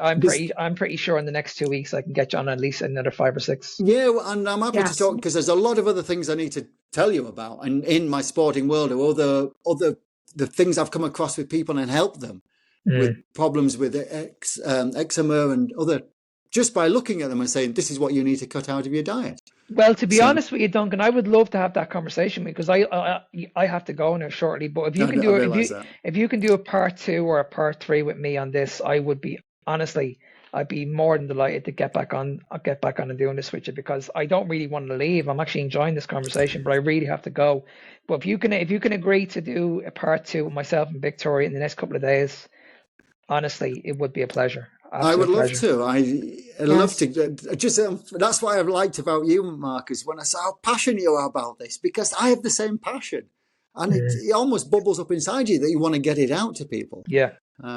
I'm pretty sure in the next 2 weeks I can get you on at least another 5 or 6. yeah, well, and I'm happy to Yes. talk because there's a lot of other things I need to tell you about, and in my sporting world, or other the things I've come across with people and help them with Mm. problems with eczema and other, just by looking at them and saying this is what you need to cut out of your diet. Well, to be So honest with you, Duncan, I would love to have that conversation because I have to go now shortly. But if you can I do it, realise that. if you can do a part 2 or a part 3 with me on this, I would be honestly, I'd be more than delighted to get back on. I'll get back on and doing this with you because I don't really want to leave. I'm actually enjoying this conversation, but I really have to go. But if you can agree to do a part 2 with myself and Victoria in the next couple of days, honestly, it would be a pleasure, I would absolute love pleasure. to. I love Yes. to. Just that's what I've liked about you, Marcus. When I saw how passionate you are about this, because I have the same passion, and Mm. it almost bubbles up inside you that you want to get it out to people. Yeah.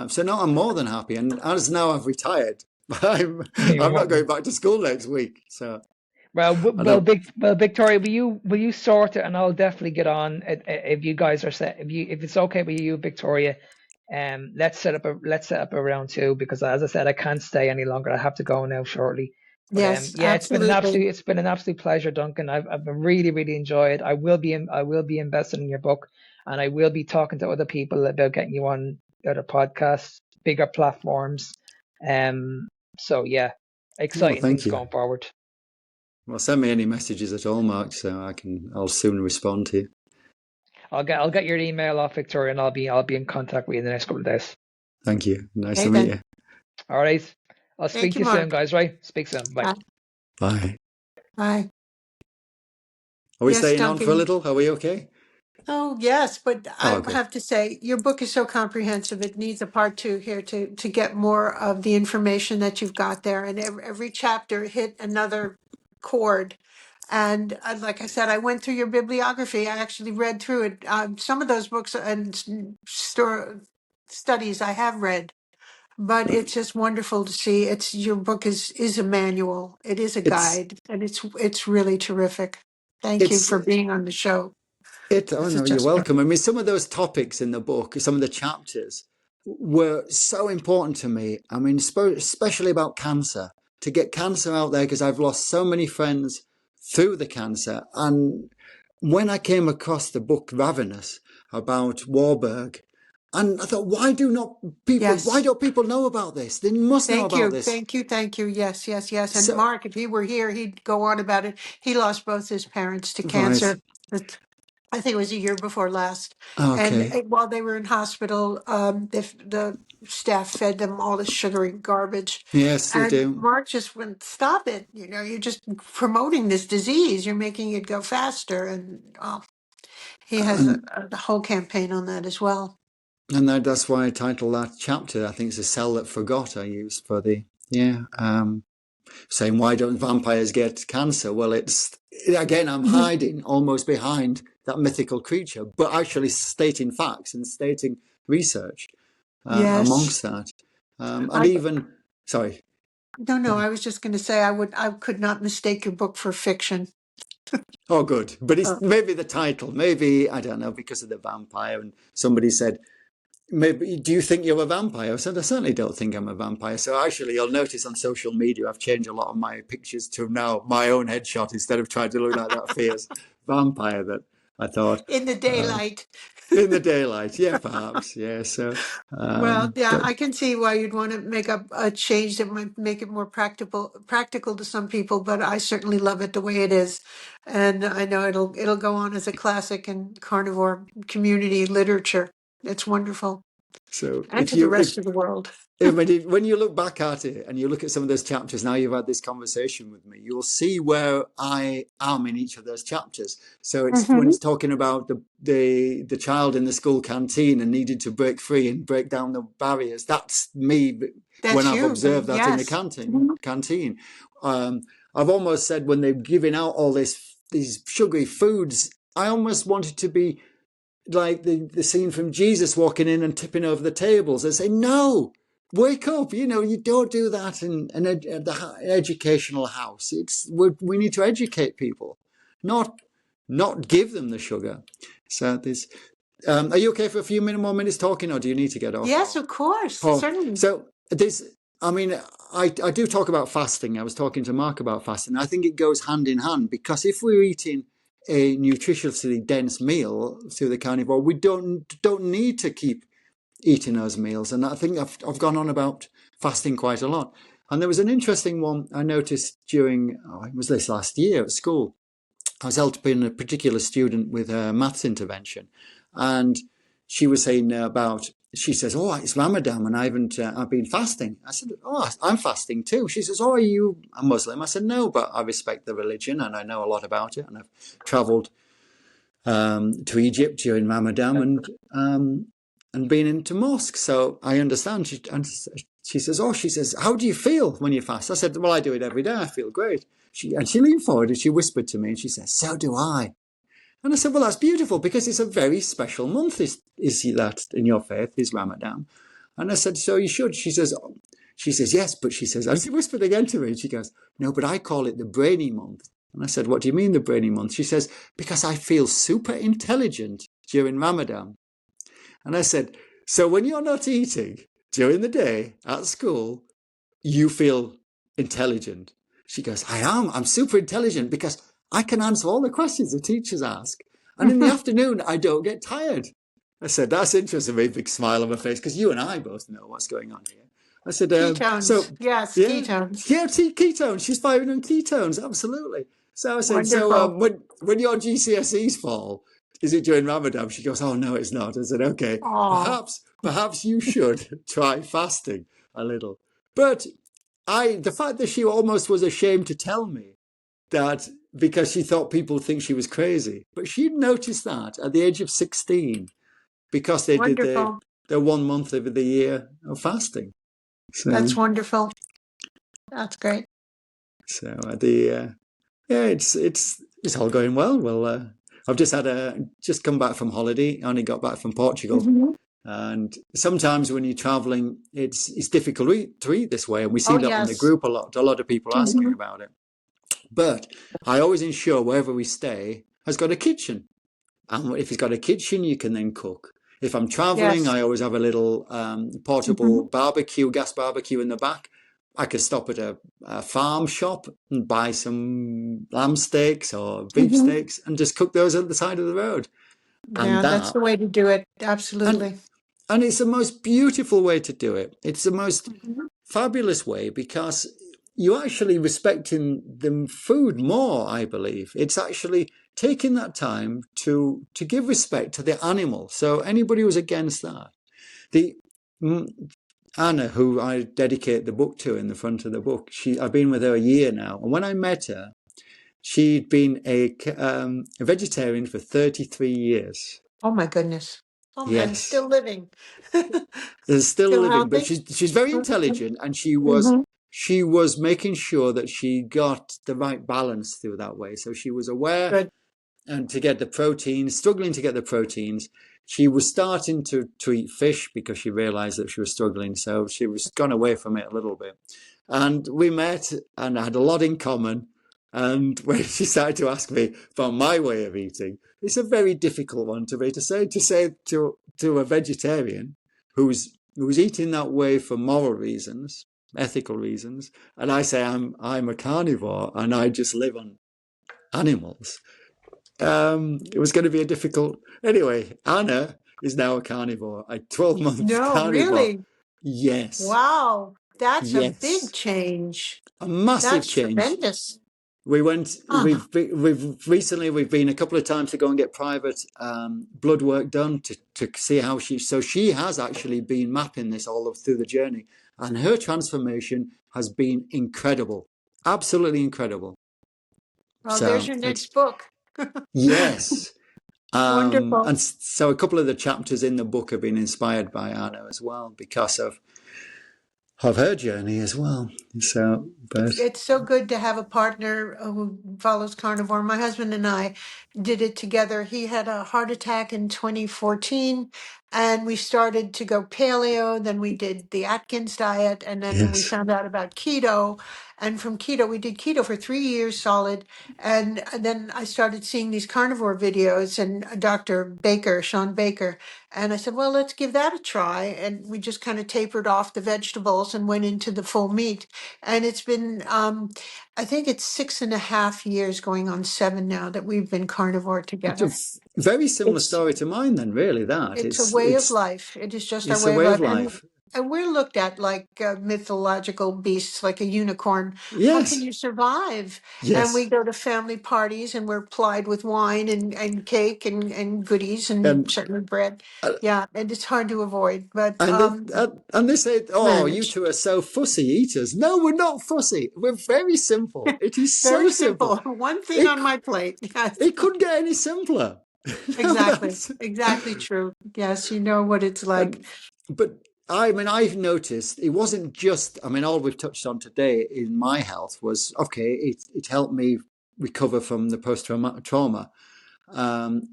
So now I'm more than happy, and as now I've retired, I'm not You going back to school next week. So I Well, don't. Victoria, will you sort it, and I'll definitely get on if you guys are set. If it's okay with you, Victoria, let's set up a round 2 because as I said, I can't stay any longer. I have to go now shortly. But Yes. yeah, Absolutely. it's been an absolute pleasure, Duncan. I've really enjoyed. I will be invested in your book, and I will be talking to other people about getting you on other podcasts, bigger platforms. Um, so yeah, Well, exciting thank things you. going forward. Well, send me any messages at all, Mark, so I'll soon respond to you. I'll get your email off Victoria, and I'll be in contact with you in the next couple of days. Thank you. Nice Okay to meet then. you. All right. I'll Thank speak to you, you soon, Mark. guys. Right? Speak soon. Bye. Bye. Bye. Bye. Are we Yes, staying on for a Duncan. little? Are we okay? Oh, yes, but Oh, I okay. have to say, your book is so comprehensive. It needs a part 2 here to get more of the information that you've got there. And every chapter hit another chord. And like I said, I went through your bibliography. I actually read through it. Some of those books and studies I have read, but it's just wonderful to see. It's your book is a manual. It is a It's guide, and it's really terrific. Thank you it's for being on the show. Oh This is no, you're just welcome. I mean, some of those topics in the book, some of the chapters were so important to me. I mean, especially about cancer, to get cancer out there because I've lost so many friends through the cancer. And when I came across the book Ravenous about Warburg, and I thought, why yes. don't people know about this? They must know Thank about you. this. Thank you. Thank you. Yes, yes, yes. And So, Mark, if he were here, he'd go on about it. He lost both his parents to right. cancer. I think it was a year before last. And Okay. while they were in hospital, the staff fed them all this sugary garbage. Yes, they And do. Mark just went, stop it. You're just promoting this disease. You're making it go faster. And he has And a whole campaign on that as well. that's why I titled that chapter. I think it's a cell that forgot. I used for the yeah. saying, why don't vampires get cancer? Well, it's, again, I'm hiding almost behind that mythical creature, but actually stating facts and stating research Yes. amongst that. And I even, sorry. no, I was just going to say I could not mistake your book for fiction. Oh, good. But it's Uh, maybe the title, maybe, I don't know, because of the vampire. And somebody said, maybe, do you think you're a vampire? I said, I certainly don't think I'm a vampire. So actually, you'll notice on social media, I've changed a lot of my pictures to now my own headshot instead of trying to look like that fierce vampire that I thought. in the Uh, daylight. in the daylight, yeah, perhaps, yeah. So, Well, yeah, but I can see why you'd want to make a change that might make it more practical to some people, but I certainly love it the way it is. And I know it'll go on as a classic in carnivore community literature. It's wonderful. so And to the rest of the world. when you look back at it and you look at some of those chapters, now you've had this conversation with me, you'll see where I am in each of those chapters. So it's when Hmm. it's talking about the child in the school canteen and needed to break free and break down the barriers. That's me when That's I've you. observed that in the Yes. canteen. Um, I've almost said when they're giving out all these sugary foods, I almost wanted to be like the scene from Jesus walking in and tipping over the tables. I say, no, wake up. You don't do that in the educational house. We need to educate people, not give them the sugar. So this, are you okay for a few more minutes talking, or do you need to get off? Yes, of course. Oh, Certainly. so this, I mean, I do talk about fasting. I was talking to Mark about fasting. I think it goes hand in hand, because if we're eating a nutritiously dense meal through the carnivore, we don't need to keep eating those meals. And I think I've gone on about fasting quite a lot. And there was an interesting one I noticed during, it was this last year at school. I was helping a particular student with a maths intervention, and she was saying she says, oh, it's Ramadan and I've been fasting. I said, oh, I'm fasting too. She says, oh, are you a Muslim? I said, no, but I respect the religion and I know a lot about it. And I've traveled to Egypt during Ramadan and been into mosques. So I understand. She says, how do you feel when you fast? I said, well, I do it every day. I feel great. She leaned forward and she whispered to me and she said, so do I. And I said, well, that's beautiful, because it's a very special month. Is that in your faith, is Ramadan? And I said, so you should. She says, yes, but she says, and she whispered again to me, and she goes, no, but I call it the brainy month. And I said, what do you mean the brainy month? She says, because I feel super intelligent during Ramadan. And I said, so when you're not eating during the day at school, you feel intelligent? She goes, I'm super intelligent because I can answer all the questions the teachers ask. And in the afternoon, I don't get tired. I said, that's interesting. A big smile on my face, because you and I both know what's going on here. I said, so, Ketones. Yes, yeah, ketones. yeah, ketones. She's firing on ketones, absolutely. So I said, so Wonderful. when your GCSEs fall, is it during Ramadan? She goes, oh, no, it's not. I said, okay, Oh, perhaps you should try fasting a little. But the fact that she almost was ashamed to tell me that, because she thought people think she was crazy, but she'd noticed that at the age of 16, because they did wonderful. their 1 month of the year of fasting. So, That's wonderful. That's great. so yeah, it's all going well. Well, I've just come back from holiday. I only got back from Portugal. Hmm. And sometimes when you're traveling, it's difficult to eat this way. And we see Oh, that on the yes. group a lot. A lot of people asking Hmm. about it. But I always ensure wherever we stay has got a kitchen. And if it's got a kitchen, you can then cook. If I'm traveling, Yes. I always have a little Hmm. portable gas barbecue in the back. I could stop at a farm shop and buy some lamb steaks or beef Hmm. steaks and just cook those at the side of the road. And Yeah, that's that, the way to do it. and Absolutely. and it's the most beautiful way to do it. It's the most Mhm. fabulous way, because you're actually respecting the food more, I believe. It's actually taking that time to give respect to the animal. So anybody who's against that, the Anna, who I dedicate the book to in the front of the book, I've been with her a year now, and when I met her, she'd been a vegetarian for 33 years. Oh, my goodness. Oh, man, Yes, still living. is still Still living, but healthy? she's very Hmm. intelligent, and she was she was making sure that she got the right balance through that way. So she was aware Good. and to get the proteins, struggling to get the proteins. She was starting to eat fish because she realized that she was struggling. So she was gone away from it a little bit. And we met and had a lot in common. And when she started to ask me about my way of eating, it's a very difficult one to me to say to a vegetarian who's eating that way for moral reasons, ethical reasons, and I say I'm a carnivore and I just live on animals. It was going to be a difficult. Anyway, Anna is now a carnivore, a 12-month No, carnivore. really. Yes, Wow. That's a big yes, change. a massive That's change. tremendous. We went. Ah, We've been a couple of times to go and get private blood work done to see how she. So she has actually been mapping this all through the journey, and her transformation has been incredible, absolutely incredible. well, there's So your it's next book. yes. Wonderful. And so a couple of the chapters in the book have been inspired by Anna as well because of her journey as well. So, but It's so good to have a partner who follows carnivore. My husband and I did it together. He had a heart attack in 2014, and we started to go paleo. Then we did the Atkins diet, and then we yes, found out about keto. And from keto, we did keto for 3 years solid. And then I started seeing these carnivore videos and Dr. Baker, Sean Baker. And I said, well, let's give that a try. And we just kind of tapered off the vegetables and went into the full meat. And it's been, I think it's 6.5 years going on 7 now that we've been carnivore it's a together. very similar It's story to mine. Then, really, that it's a way of life. It is just our it's a way of way of life. life. And we're looked at like mythological beasts, like a unicorn. How can Yes, you survive? And we yes, go to family parties and we're plied with wine and cake and goodies and and certainly bread. Yeah, and it's hard to avoid, but and they say, "Oh, you manage. two are so fussy eaters." No, we're not fussy. We're very simple. It is so Very simple. simple. One thing It on my plate. Yes. it couldn't get any simpler. No, Exactly. Exactly true. Yes, you know what it's like. and but I mean, I've noticed it wasn't just. I mean, all we've touched on today in my health was okay. It helped me recover from the post trauma.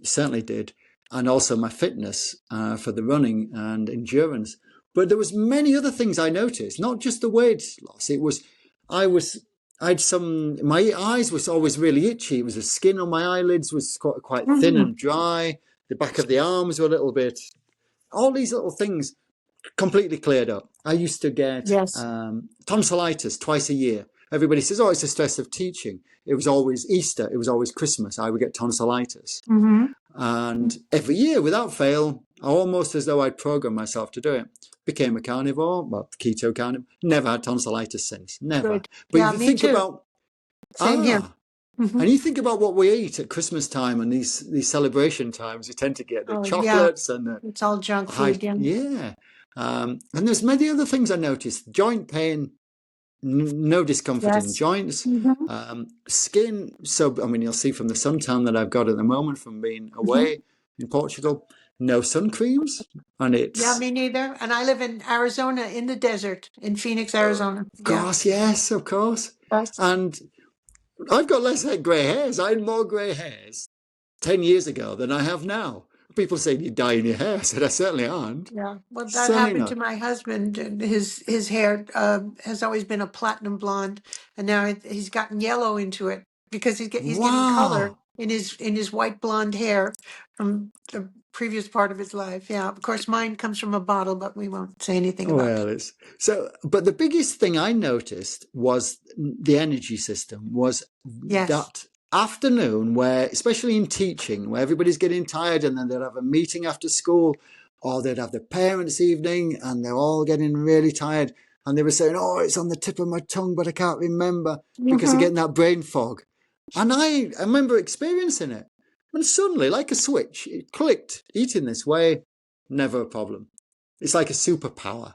Certainly did, and also my fitness for the running and endurance. But there was many other things I noticed, not just the weight loss. It was I was. I had some. My eyes was always really itchy. It was the skin on my eyelids was quite thin Mhm. and dry. The back of the arms were a little bit. All these little things completely cleared up. I used to get Yes. tonsillitis twice a year. Everybody says, "Oh, it's the stress of teaching." It was always Easter. It was always Christmas. I would get tonsillitis, Hmm. and every year, without fail, almost as though I'd programmed myself to do it. Became a carnivore, well, keto carnivore. Never had tonsillitis since. Never. Good. But Yeah, if you me think too. about Same here. Hmm. and you think about what we eat at Christmas time and these celebration times, you tend to get the Oh, yeah. chocolates and the It's all junk high, food. Yeah. yeah. And there's many other things I noticed. Joint pain, no discomfort in Yes. joints. Hmm. Skin, so, I mean, you'll see from the suntan that I've got at the moment from being Hmm. away in Portugal, no sun creams. And Yeah, it's, me neither. And I live in Arizona in the desert in Phoenix, Arizona. of Yeah. course, yes, of course. Yes. And I've got less grey hairs. I had more grey hairs 10 years ago than I have now. People say you dye in your hair. I said, I certainly aren't. Yeah, well, that Certainly happened to not. my husband. And his hair has always been a platinum blonde, and now he's gotten yellow into it because he's getting color Wow. in his white blonde hair from the previous part of his life. Yeah, of course, mine comes from a bottle, but we won't say anything about it. Well, it's so, but the biggest thing I noticed was the energy system was Yes. that afternoon where, especially in teaching, where everybody's getting tired and then they'll have a meeting after school or they'd have the parents' evening and they're all getting really tired. And they were saying, oh, it's on the tip of my tongue, but I can't remember because they're Hmm. getting that brain fog. And I remember experiencing it. And suddenly, like a switch, it clicked. Eating this way, never a problem. It's like a superpower.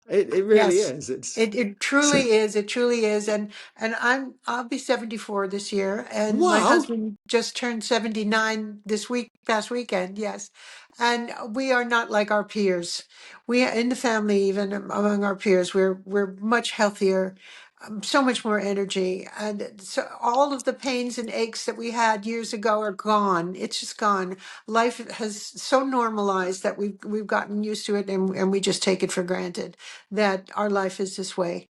It really Yes. is. It's It so, truly is. It truly is. And I'll be 74 this year, and my wow. husband just turned 79 this week, past weekend. Yes. And we are not like our peers. We in the family, even among our peers, we're much healthier, so much more energy. And so all of the pains and aches that we had years ago are gone. It's just gone. Life has so normalized that we've gotten used to it, and we just take it for granted that our life is this way.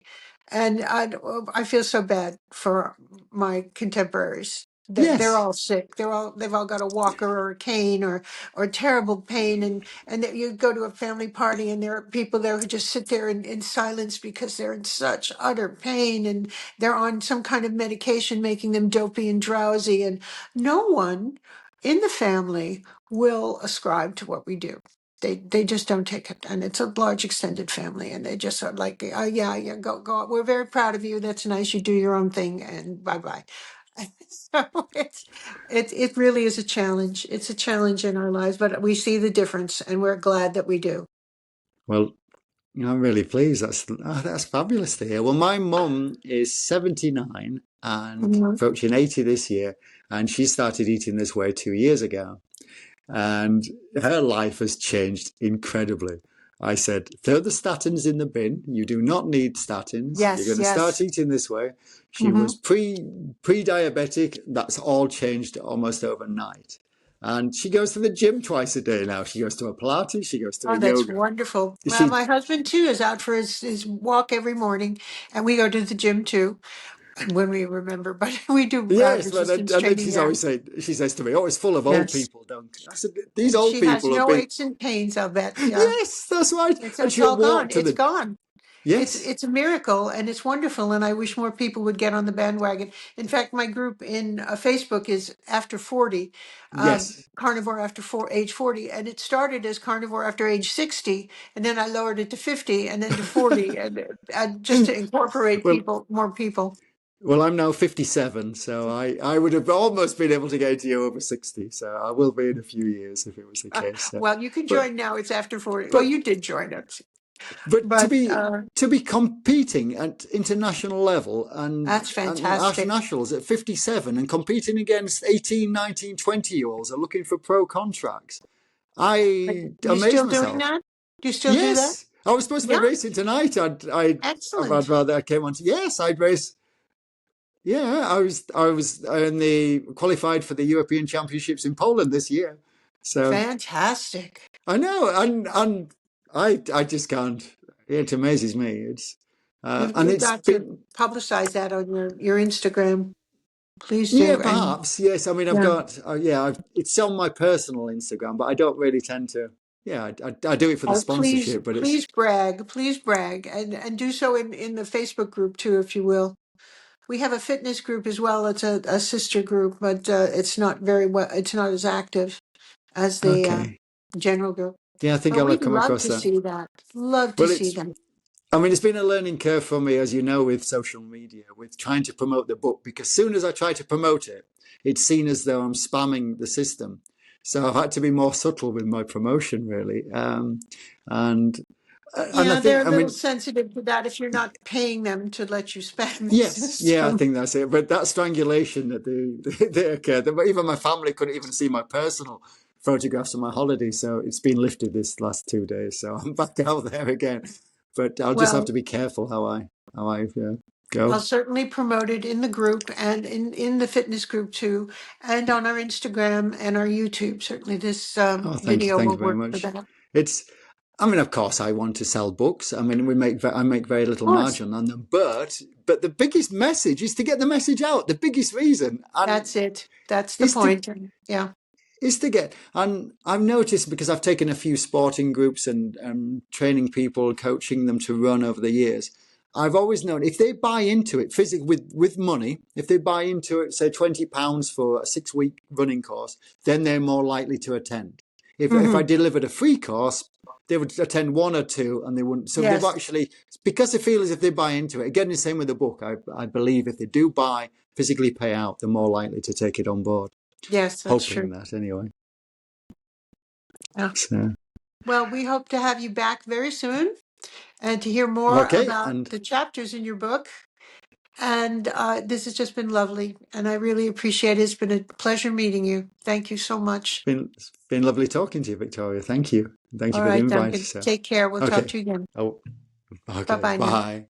And I feel so bad for my contemporaries. They're Yes. all sick. They've all got a walker or a cane or terrible pain. And that you go to a family party and there are people there who just sit there in silence because they're in such utter pain and they're on some kind of medication making them dopey and drowsy. And no one in the family will ascribe to what we do. They just don't take it, and it's a large extended family, and they just are like, oh yeah, yeah, go. We're very proud of you. That's nice. You do your own thing, and bye bye. So it really is a challenge. It's a challenge in our lives, but we see the difference, and we're glad that we do. Well, I'm really pleased. That's fabulous to hear. Well, my mum is 79 and Mhm. approaching 80 this year, and she started eating this way 2 years ago. And her life has changed incredibly. I said, throw the statins in the bin. You do not need statins. You're Yes, going to start yes. eating this way. She Hmm. was pre-diabetic. That's all changed almost overnight. And she goes to the gym twice a day now. She goes to a Pilates. She goes to a Oh, that's yoga. wonderful. Well, She my husband too is out for his walk every morning, and we go to the gym too when we remember. But we do Yes, but resistance and then training she's there. always saying, she says to me, "Oh, it's full of old Yes. people, Duncan." I said, "These And old she has people have no been." aches and pains, I'll bet. Yeah. Yes, that's right. And It's she'll all gone. walk to It's the. gone. Yes, It's a miracle and it's wonderful. And I wish more people would get on the bandwagon. In fact, my group in Facebook is after 40, yes. carnivore after age 40. And it started as carnivore after age 60. And then I lowered it to 50 and then to 40 and just to incorporate Well, more people. well, I'm now 57, so I would have almost been able to get to you over 60. So I will be in a few years if it was the case. So, Well, you can but join now. It's after 40. Well, but you did join us, but but to be competing at international level that's and fantastic. nationals at 57 and competing against 18, 19, 20 year olds are looking for pro contracts. I You amaze still doing myself. that? Do you still do that? Yes, I was supposed to be Yeah. racing tonight. I'd Excellent. rather I came on to, yes, I'd race. Yeah, I was in the qualified for the European Championships in Poland this year. So Fantastic. I know, and I just can't. It amazes me. And You've it's got to been. publicize that on your Instagram. Please Yeah, do. And perhaps. Yes. I mean, I've yeah. got, it's on my personal Instagram, but I don't really tend to. Yeah, I do it for the Oh, please, sponsorship, but it's, please brag, and do so in the Facebook group too, if you will. We have a fitness group as well. It's a sister group, but it's not very well. It's not as active as the okay. general group. Yeah, I think But I'll have we'd come love across to that. see that. Love to Well, see that. I mean, it's been a learning curve for me, as you know, with social media, with trying to promote the book, because soon as I try to promote it, it's seen as though I'm spamming the system. So I've had to be more subtle with my promotion, really. And and I Yeah, they're think, a I little mean, sensitive to that if you're not paying them to let you spam the yes, yeah, I system. think that's it. But that strangulation that they occurred, even my family couldn't even see my personal photographs of my holiday. So it's been lifted this last 2 days. So I'm back out there again. But I'll just have Well, to be careful how I I'll go. certainly promote it in the group and in the fitness group too, and on our Instagram and our YouTube. Certainly, this Oh, video thank will you very work for much. that. Of It's, I mean, of course, I want to sell books. I mean, I make very little course, margin on them, but the biggest message is to get the message out. The biggest reason, and that's it. That's the is to point. And yeah. get. And I've noticed, because I've taken a few sporting groups and training people, coaching them to run over the years. I've always known if they buy into it physically with money, if they buy into it, say £20 for a 6 week running course, then they're more likely to attend. If I Hmm. delivered a free course, they would attend one or two, and they wouldn't. So they've Yes. actually, because they feel as if they buy into it. Again, the same with the book. I believe if they do buy, physically pay out, they're more likely to take it on board. Yes, that's Hoping true. that anyway. Yeah. So Well, we hope to have you back very soon. and to hear more Okay, about and the chapters in your book. And this has just been lovely, and I really appreciate it. It's been a pleasure meeting you. Thank you so much. it's been lovely talking to you, Victoria. Thank you. Thank All you for the right, invite. Duncan, So, take care. We'll talk okay. to you again. Oh, okay. Bye-bye now. Bye.